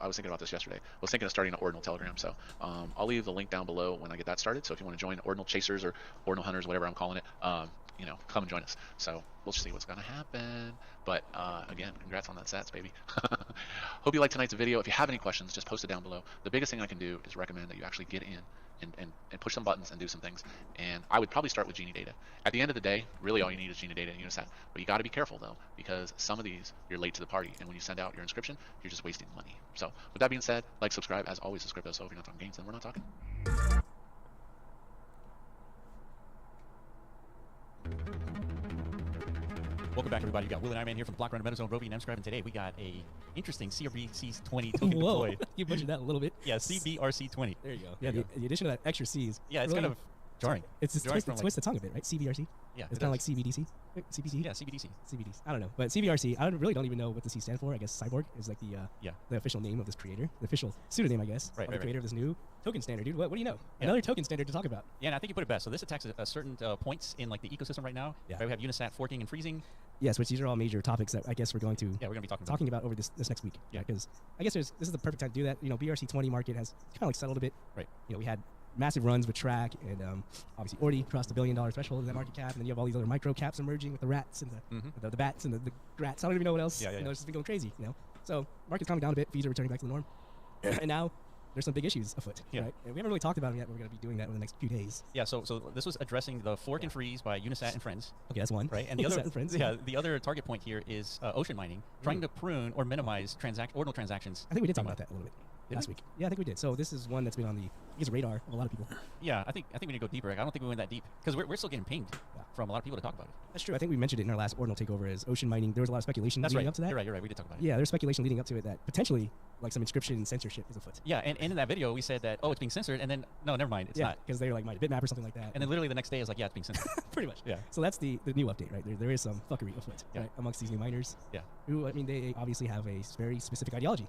was thinking about this yesterday. I was thinking of starting an Ordinal Telegram, so I'll leave the link down below when I get that started. So if you want to join Ordinal Chasers or Ordinal Hunters, whatever I'm calling it, come and join us. So we'll see what's going to happen. But again, congrats on that sats, baby. Hope you liked tonight's video. If you have any questions, just post it down below. The biggest thing I can do is recommend that you actually get in and push some buttons and do some things. And I would probably start with Genie Data. At the end of the day, really all you need is Genie Data and Unisat. But you got to be careful though, because some of these you're late to the party, and when you send out your inscription, you're just wasting money. So with that being said, like, subscribe, as always, is crypto. So if you're not talking games, then we're not talking. Welcome back, everybody. We got Will and Iron Man here from the Block Runner Metazone, Rovi, and Mscribe, and today we got a interesting CBRC-20 token Whoa, deployed. you butchered that a little bit. Yeah, CBRC-20. There you go. Yeah, the addition of that extra C's. Yeah, it's really, kind of jarring. It's just Jarring twist the tongue a bit, right? CBRC. Yeah, it's kind of like CBDC. CBC. Yeah, CBDC. CBDC. I don't know, but CBRC. I really don't even know what the C stands for. I guess Cyborg is like the official name of this creator, the official pseudonym, I guess, of the creator of this new token standard, dude. What do you know? Yeah. Another token standard to talk about. Yeah, and I think you put it best. So this attacks a certain points in like the ecosystem right now. Yeah. Right, we have Unisat forking and freezing. Yes, which these are all major topics that I guess we're going to talking about over this next week. Yeah, because I guess this is the perfect time to do that. BRC-20 market has kind of like settled a bit. Right. We had massive runs with Track, and obviously already crossed the $1 billion threshold in that market cap, and then you have all these other micro caps emerging with the rats and the bats and the grats. I don't even know what else. Yeah. It's just been going crazy. So market's coming down a bit. Fees are returning back to the norm, and now there's some big issues afoot. Yeah. Right. And we haven't really talked about them yet. But we're going to be doing that over the next few days. Yeah. So this was addressing the fork and freeze by Unisat and friends. Okay, that's one. Right. And the Unisat other and friends. Yeah. The other target point here is ocean mining, trying to prune or minimize ordinal transactions. I think we did talk about that a little bit last week. Yeah, I think we did. So this is one that's been on the radar of a lot of people. Yeah, I think we need to go deeper. I don't think we went that deep because we're still getting pinged from a lot of people to talk about it. That's true. I think we mentioned it in our last Ordinal takeover as ocean mining. There was a lot of speculation leading up to that. You're right. We did talk about it. Yeah, there's speculation leading up to it that potentially like some inscription censorship is afoot. Yeah, and in that video we said that, it's being censored, and then no, never mind, it's not. Because they're like my bitmap or something like that. And then literally the next day is like, it's being censored. Pretty much. Yeah. So that's the new update, right? There is some fuckery afoot right, amongst these new miners. Yeah. Who, they obviously have a very specific ideology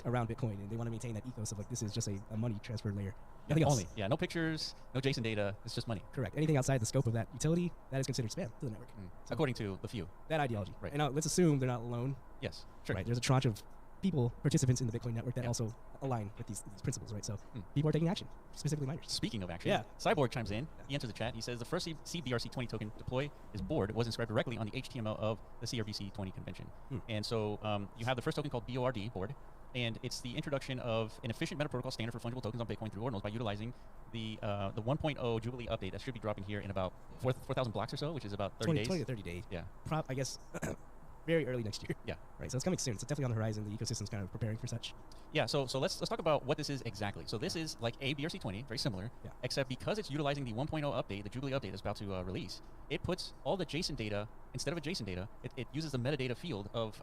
around Bitcoin, and they want to maintain that ethos of like this is just a money transfer layer. Nothing else. Only. Yeah, no pictures, no JSON data, it's just money. Correct. Anything outside the scope of that utility, that is considered spam to the network. So according to the few. That ideology. Right. And now let's assume they're not alone. Yes. Sure. Right. There's a tranche of people, participants in the Bitcoin network that also align with these principles, right? So people are taking action, specifically miners. Speaking of action, Cyborg chimes in. He enters the chat. He says the first CBRC-20 token deploy is board was inscribed directly on the HTML of the CBRC-20 convention. And so you have the first token called board, and it's the introduction of an efficient meta protocol standard for fungible tokens on Bitcoin through Ordinals by utilizing the 1.0 Jubilee update that should be dropping here in about 4,000 blocks or so, which is about 30 days. 20 to 30 days. Yeah. I guess very early next year. Yeah. Right. So it's coming soon. So it's definitely on the horizon. The ecosystem's kind of preparing for such. Yeah, so let's talk about what this is exactly. So this is like a BRC-20, very similar, except because it's utilizing the 1.0 update, the Jubilee update that's about to release, it puts all the JSON data, instead of a JSON data, it uses the metadata field of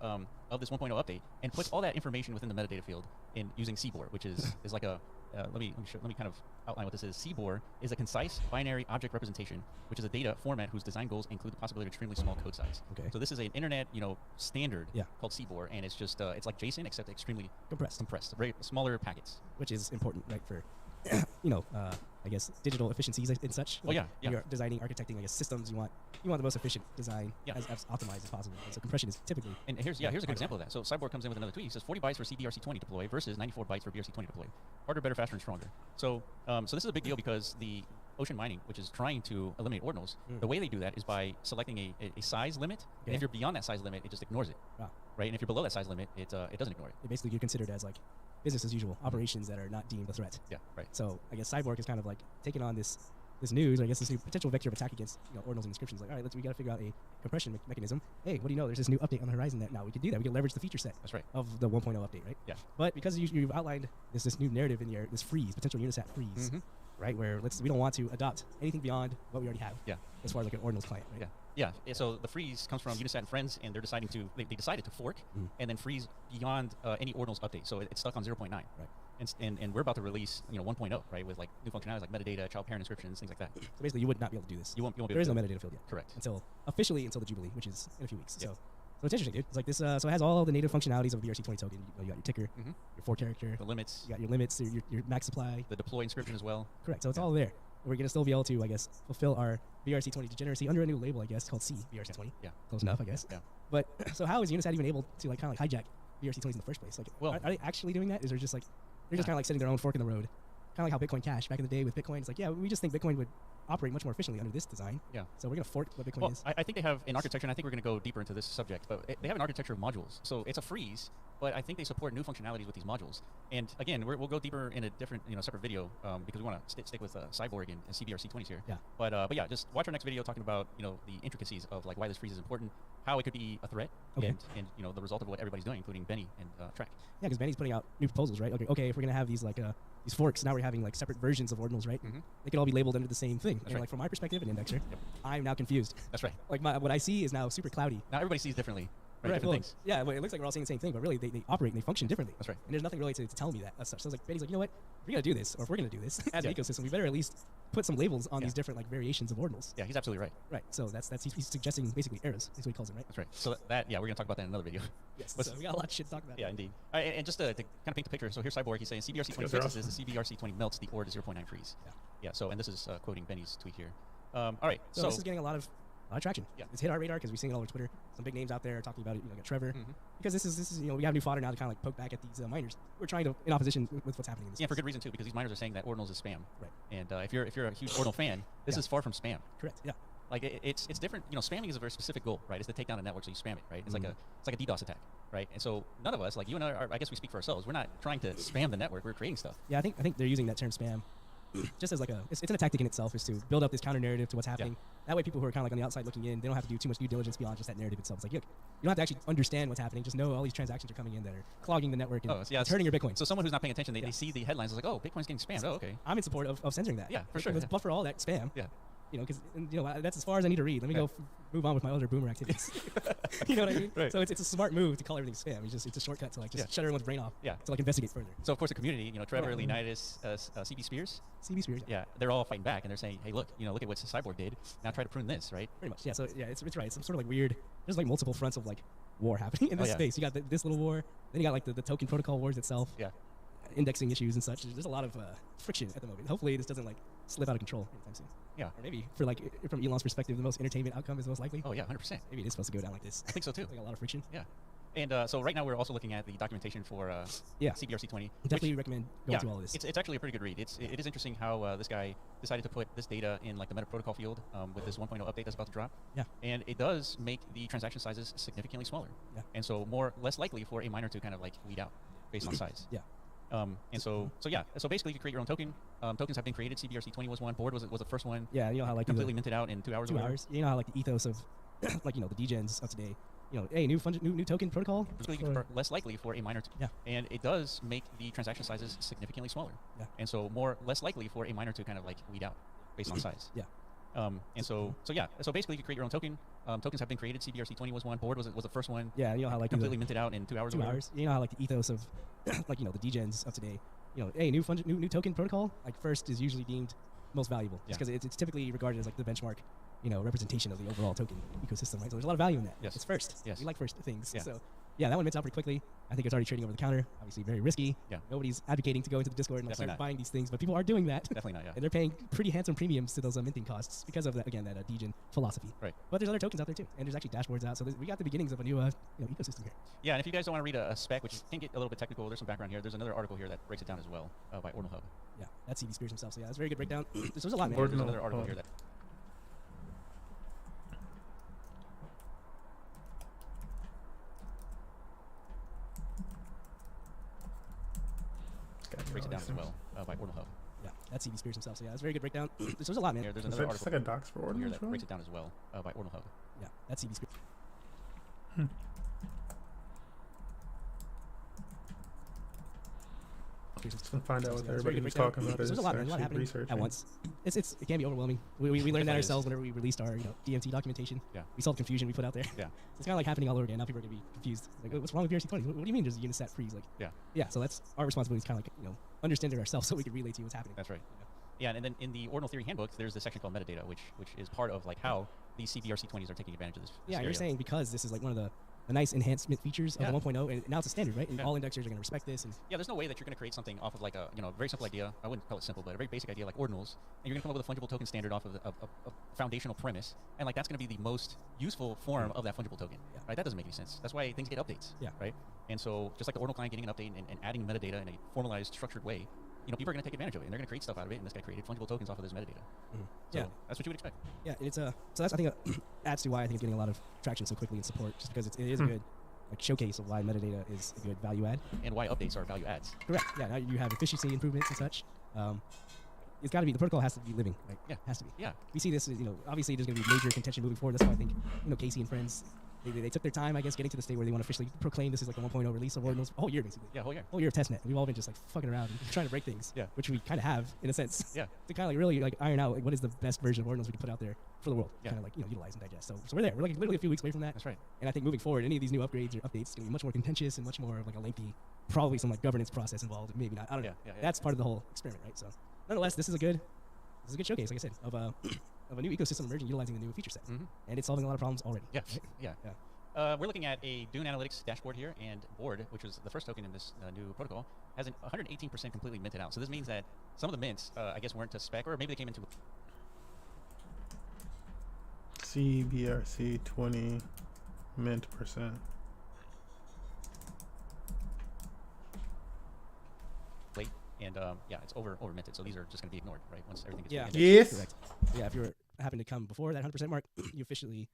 this 1.0 update and puts all that information within the metadata field in using CBOR, which is like a let me kind of outline what this is. CBOR is a concise binary object representation, which is a data format whose design goals include the possibility of extremely small code size. Okay. So this is an internet, standard called CBOR, and it's just it's like JSON except extremely compressed, very smaller packets. Which is important, right, for I guess digital efficiencies and such. Oh yeah. When you're designing, architecting, I guess systems, you want the most efficient design as optimized as possible. And so compression is typically. And here's a good example of that. So Cyborg comes in with another tweet. He says 40 bytes for CBRC-20 deploy versus 94 bytes for BRC-20 deploy. Harder, better, faster, and stronger. So so this is a big deal because the Ocean Mining, which is trying to eliminate ordinals, the way they do that is by selecting a size limit. And if you're beyond that size limit, it just ignores it. Wow. Right. And if you're below that size limit, it doesn't ignore it. Basically, you're considered as like business as usual operations that are not deemed a threat. Yeah. Right. So I guess Cyborg is kind of like taking on this news, or I guess this new potential vector of attack against ordinals and inscriptions. Like, all right, we got to figure out a compression mechanism. Hey, what do you know? There's this new update on the horizon that now we can do that. We can leverage the feature set. That's right. Of the 1.0 update, right? Yeah. But because you've outlined this new narrative in this freeze, potential Unisat freeze, right? Where we don't want to adopt anything beyond what we already have. Yeah. As far as like an ordinals client, right? Yeah. So the freeze comes from Unisat and friends, and they're deciding to they decided to fork and then freeze beyond any ordinals update. So it's stuck on 0.9. Right. And we're about to release 1.0, right, with like new functionalities like metadata, child parent inscriptions, things like that. So basically, you would not be able to do this. You won't be there is no metadata field yet. Correct. Officially until the Jubilee, which is in a few weeks. Yeah. So it's interesting, dude. It's like this. So it has all the native functionalities of a BRC-20 token. You got your ticker, your 4-character, the limits. You got your limits, your max supply, the deploy inscription as well. Correct. So it's all there. We're gonna still be able to, I guess, fulfill our BRC-20 degeneracy under a new label, I guess, called C BRC-20. Yeah. Close enough, I guess. Yeah. But so how is Unisat even able to kind of hijack BRC-20s in the first place? Like, are they actually doing that? Is there just like they're just kind of like setting their own fork in the road? Kind of like how Bitcoin Cash back in the day with Bitcoin. It's like, yeah, we just think Bitcoin would operate much more efficiently under this design. Yeah. So we're going to fork what Bitcoin is. I think they have an architecture, and I think we're going to go deeper into this subject, but they have an architecture of modules. So it's a freeze, but I think they support new functionalities with these modules. And again, we'll go deeper in a different, separate video because we want to stick with Cyborg and CBRC-20s here. Yeah. But yeah, just watch our next video talking about, the intricacies of like why this freeze is important, how it could be a threat, and the result of what everybody's doing, including Benny and Track. Yeah, because Benny's putting out new proposals, right? Okay, if we're going to have these like these forks, now we're having like separate versions of ordinals, right? They can all be labeled under the same thing. And like from my perspective, an indexer, I'm now confused. That's right. Like what I see is now super cloudy. Now everybody sees differently. Right, different things. Yeah, well, it looks like we're all saying the same thing, but really they operate and they function differently. That's right. And there's nothing really to tell me that as such. So I was like, Benny's like, you know what? If we're gonna do this, or if we're gonna do this as an ecosystem, we better at least put some labels on these different like variations of ordinals. Yeah, he's absolutely right. Right. So he's suggesting basically errors. That's what he calls them, right? That's right. So we're gonna talk about that in another video. Yes. So we got a lot of shit to talk about. Yeah, indeed. And just to kind of paint the picture, so here's Cyborg. He's saying CBRC-20 fixes the CBRC-20 melts the ore to 0.9 freeze. Yeah. So and this is quoting Benny's tweet here. All right. So this is getting a lot of traction. Yeah. It's hit our radar because we're seeing it all over Twitter. Some big names out there talking about it, like Trevor. Because this is we have new fodder now to kind of like poke back at these miners. We're trying to in opposition with what's happening in this space. For good reason too, because these miners are saying that ordinals is spam. Right. And if you're a huge ordinal fan, this is far from spam. Correct. Yeah. Like it's different. Spamming is a very specific goal, right? It's to take down a network, so you spam it, right? It's like a DDoS attack, right? And so none of us, like you and I guess we speak for ourselves. We're not trying to spam the network. We're creating stuff. Yeah, I think they're using that term spam just as like it's a tactic in itself, is to build up this counter narrative to what's happening. That way people who are kind of like on the outside looking in, they don't have to do too much due diligence beyond just that narrative itself. It's like, look, you don't have to actually understand what's happening. Just know all these transactions are coming in that are clogging the network and it's hurting your Bitcoin. So someone who's not paying attention, they see the headlines, it's like, oh, Bitcoin's getting spammed. Oh, okay. I'm in support of censoring that. Yeah, for sure. Let's buffer all that spam. Yeah. Because that's as far as I need to read. Let me go move on with my other boomer activities. You know what I mean? Right. So it's a smart move to call everything spam. It's a shortcut to like just shut everyone's brain off. Yeah. To like investigate further. So of course the community, Trevor, Leonidas, CB Spears. CB Spears. Yeah, they're all fighting back and they're saying, hey, look at what Cyborg did. Now try to prune this, right? Pretty much. Yeah. So yeah, it's right. It's some sort of like weird. There's like multiple fronts of like war happening in this space. You got this little war. Then you got like the token protocol wars itself. Yeah. Indexing issues and such. There's a lot of friction at the moment. Hopefully this doesn't like slip out of control anytime soon. Yeah. Or maybe from Elon's perspective, the most entertainment outcome is most likely. Oh yeah, 100%. Maybe it is supposed to go down like this. I think so too. Like a lot of friction. Yeah. And so right now we're also looking at the documentation for CBRC-20. Definitely recommend going through all of this. It's actually a pretty good read. It is interesting how this guy decided to put this data in like the meta protocol field with this 1.0 update that's about to drop. Yeah. And it does make the transaction sizes significantly smaller. Yeah. And so less likely for a miner to kind of like weed out based on size. Yeah. So basically you create your own token. Tokens have been created. CBRC-20 was one. Board was the first one. Yeah, you know how like completely minted out in 2 hours. You know how like the ethos of like the degens of today new token protocol. It's really less likely for a miner to, Yeah. and it does make the transaction sizes significantly smaller. Yeah. And so less likely for a miner to kind of like weed out based on size. Yeah. And so basically you create your own token. Tokens have been created. CBRC-20 was one. Board was the first one. Yeah, you know how like completely minted out in 2 hours. 2 hours. You know how like the ethos of like the degens of today. New token protocol like first is usually deemed most valuable just because it's typically regarded as like the benchmark representation of the overall token ecosystem, right? So there's a lot of value in that. Yes. It's first. Yes. We like first things. Yeah. So yeah, that one mints out pretty quickly. I think it's already trading over the counter. Obviously very risky. Yeah. Nobody's advocating to go into the Discord and like, Definitely start not. buying these things, but people are doing that. Definitely not, yeah. And they're paying pretty handsome premiums to those minting costs because of that, again, that degen philosophy. Right. But there's other tokens out there too. And there's actually dashboards out. So we got the beginnings of a new ecosystem here. Yeah, and if you guys don't want to read a spec, which can get a little bit technical, there's some background here. There's another article here that breaks it down as well by Ordinal Hub. Yeah, that's CB Spears himself. So yeah, that's a very good breakdown. There's a lot, man. There's another article here that... breaks it down as well by Ordinal Hub. Yeah, that's CB Spears himself. So yeah, that's a very good breakdown. There's a lot, man. There's Is another that just article like a docs for here Ordinal that breaks it down as well by Ordinal Hub. Yeah, that's CB Spears. Just gonna find out what Yeah, everybody was talking about. There's Is a lot, man. A lot actually happening researching. at once. It can be overwhelming. We learned that Definitely ourselves is. whenever we released our DMT documentation. Yeah. We saw the confusion we put out there. Yeah. So it's kind of like happening all over again. Now people are gonna be confused. Like, what's wrong with BRC-20? What do you mean there's a Unisat freeze? Like, Yeah. Yeah. So that's our responsibility is kind of like understand it ourselves so we can relay to you what's happening. That's right. Yeah, and then in the Ordinal Theory Handbook, there's this section called metadata, which is part of like how these CBRC-20s are taking advantage of this. Yeah, this you're area. saying because this is like one of the nice enhancement features Yeah. of the 1.0, and now it's a standard, right? And Yeah. all indexers are going to respect this. And Yeah, there's no way that you're going to create something off of like a very simple idea. I wouldn't call it simple, but a very basic idea like ordinals, and you're going to come up with a fungible token standard off of a foundational premise, and like that's going to be the most useful form of that fungible token, Yeah. right? That doesn't make any sense. That's why things get updates, Yeah. right? And so just like the ordinal client getting an update and adding metadata in a formalized, structured way, people are going to take advantage of it, and they're going to create stuff out of it, and this guy created fungible tokens off of this metadata. So Yeah. that's what you would expect. yeah, and it's so that's I think adds to why I think it's getting a lot of traction so quickly and support, just because it is a good like showcase of why metadata is a good value add. And why updates are value adds. Correct. Yeah. Now you have efficiency improvements and such. It's got to be the protocol has to be living. Like, Yeah. has to be. Yeah. We see this. Obviously there's going to be major contention moving forward. That's why I think Casey and friends they took their time, I guess, getting to the state where they want to officially proclaim this is like a 1.0 release of Ordinals. A whole year basically. Yeah, whole year. Whole year of testnet. We've all been just like fucking around and trying to break things. Yeah. Which we kind of have in a sense. Yeah. To kind of like really like iron out like what is the best version of Ordinals we can put out there for the world. Yeah. Kind of like utilize and digest. So we're there. We're like literally a few weeks away from that. That's right. And I think moving forward, any of these new upgrades or updates is going to be much more contentious and much more of like a lengthy, probably some like governance process involved. Maybe not. I don't know. Yeah, yeah, yeah. That's part of the whole experiment, right? So, nonetheless, this is a good showcase, like I said, of a new ecosystem emerging, utilizing the new feature sets, and it's solving a lot of problems already. Yeah. Right? Yeah. Yeah. We're looking at a Dune Analytics dashboard here, and Board, which was the first token in this new protocol, has an 118% completely minted out. So this means that some of the mints, I guess, weren't to spec, or maybe they came into CBRC-20 mint percent. late, and yeah, it's over minted. So these are just going to be ignored, right? Once everything gets Yeah. minted. Yes. Correct. Yeah. If you happen to come before that 100% mark, you officially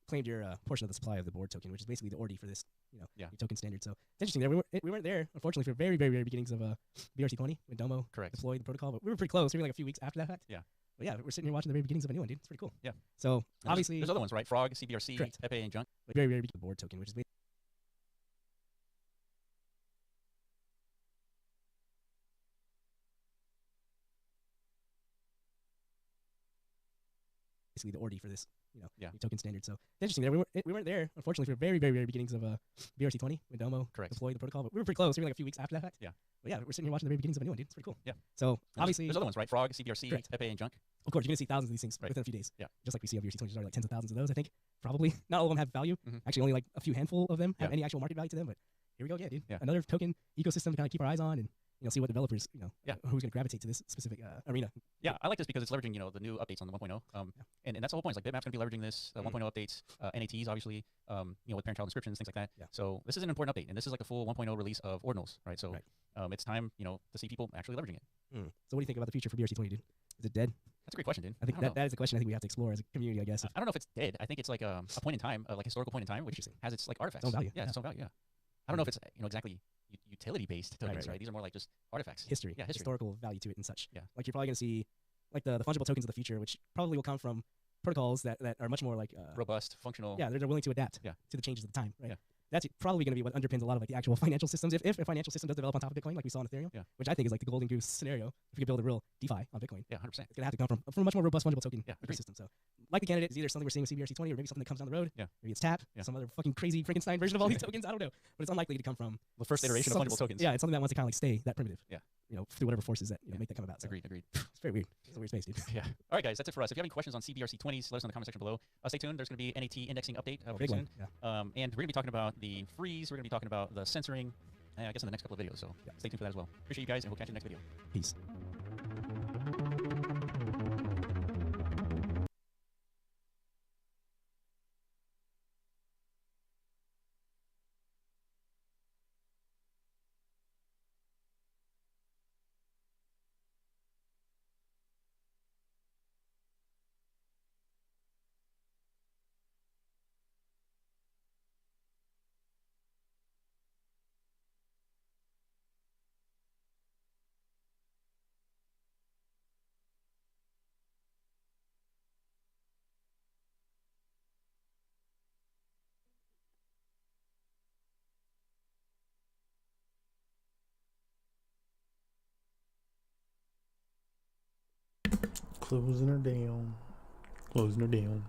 claimed your portion of the supply of the board token, which is basically the ordi for this, Yeah. your token standard. So it's interesting. There we weren't there, unfortunately, for very, very, very beginnings of BRC-20 when Domo Correct. deployed the protocol, but we were pretty close. Maybe like a few weeks after that fact. Yeah. But yeah, we're sitting here watching the very beginnings of a new one, dude. It's pretty cool. Yeah. So And obviously, there's other ones, right? Frog, CBRC, Correct. Pepe, and Junk. very, very beginning of the board token, which is basically the ordi for this, Yeah. your token standard. So it's interesting. There we weren't there, unfortunately, for very, very, very beginnings of BRC-20 when Domo Correct. deployed the protocol, but we were pretty close. Maybe like a few weeks after that fact. Yeah. But yeah, we're sitting here watching the very beginnings of a new one, dude. It's pretty cool. Yeah. So And obviously, there's other ones, right? Frog, CBRC, Correct. Pepe, and Junk. of course, you're gonna see thousands of these things Right. within a few days. Yeah. Just like we see on BRC-20, there's already like tens of thousands of those. I think probably not all of them have value. Actually, only like a few handful of them have Yeah. any actual market value to them. But here we go, dude. Yeah. Another token ecosystem to kind of keep our eyes on and see what developers, Yeah. who's gonna gravitate to this specific arena. Yeah, I like this because it's leveraging, the new updates on the 1.0. And that's the whole point. It's like Bitmap's going to be leveraging this 1.0 updates, NATs, obviously, with parent-child inscriptions, things like that. Yeah. So this is an important update, and this is like a full 1.0 release of Ordinals, right? So Right. It's time, to see people actually leveraging it. So what do you think about the future for BRC-20, dude? Is it dead? That's a great question, dude. I think don't know. that is the question I think we have to explore as a community, I guess. I don't know if it's dead. I think it's like a point in time, like historical point in time, which Interesting. has its like artifacts. own value, Yeah, yeah. its own value. Yeah. I don't know if it's exactly utility-based tokens, right. right? These are more like just artifacts. History, Yeah, history. historical value to it and such. Yeah. Like you're probably going to see like the fungible tokens of the future, which probably will come from protocols that are much more like Robust, functional. yeah, they're willing to adapt Yeah. to the changes of the time, right? Yeah. That's probably going to be what underpins a lot of like the actual financial systems. If a financial system does develop on top of Bitcoin, like we saw in Ethereum, Yeah. which I think is like the golden goose scenario, if we could build a real DeFi on Bitcoin, Yeah, 100%. it's going to have to come from a much more robust fungible token Yeah, agreed. ecosystem. So, like the candidate is either something we're seeing with CBRC20 or maybe something that comes down the road. Yeah. Maybe it's TAP, Yeah. some other fucking crazy Frankenstein version of all these tokens. I don't know, but it's unlikely to come from The first iteration of fungible tokens. Yeah, it's something that wants to kind of like stay that primitive. Yeah. You know, through whatever forces that Yeah. make that come about. So Agreed. it's very weird. It's a weird space, dude. Yeah. All right, guys, that's it for us. If you have any questions on CBRC20s, let us know in the comment section below. Stay tuned. There's going to be NAT indexing update Oh, pretty big one. soon. Yeah. And we're going to be talking about the freeze. We're going to be talking about the censoring, I guess, in the next couple of videos. So stay tuned for that as well. Appreciate you guys, and we'll catch you in the next video. Peace. Closing her down. Closing her down.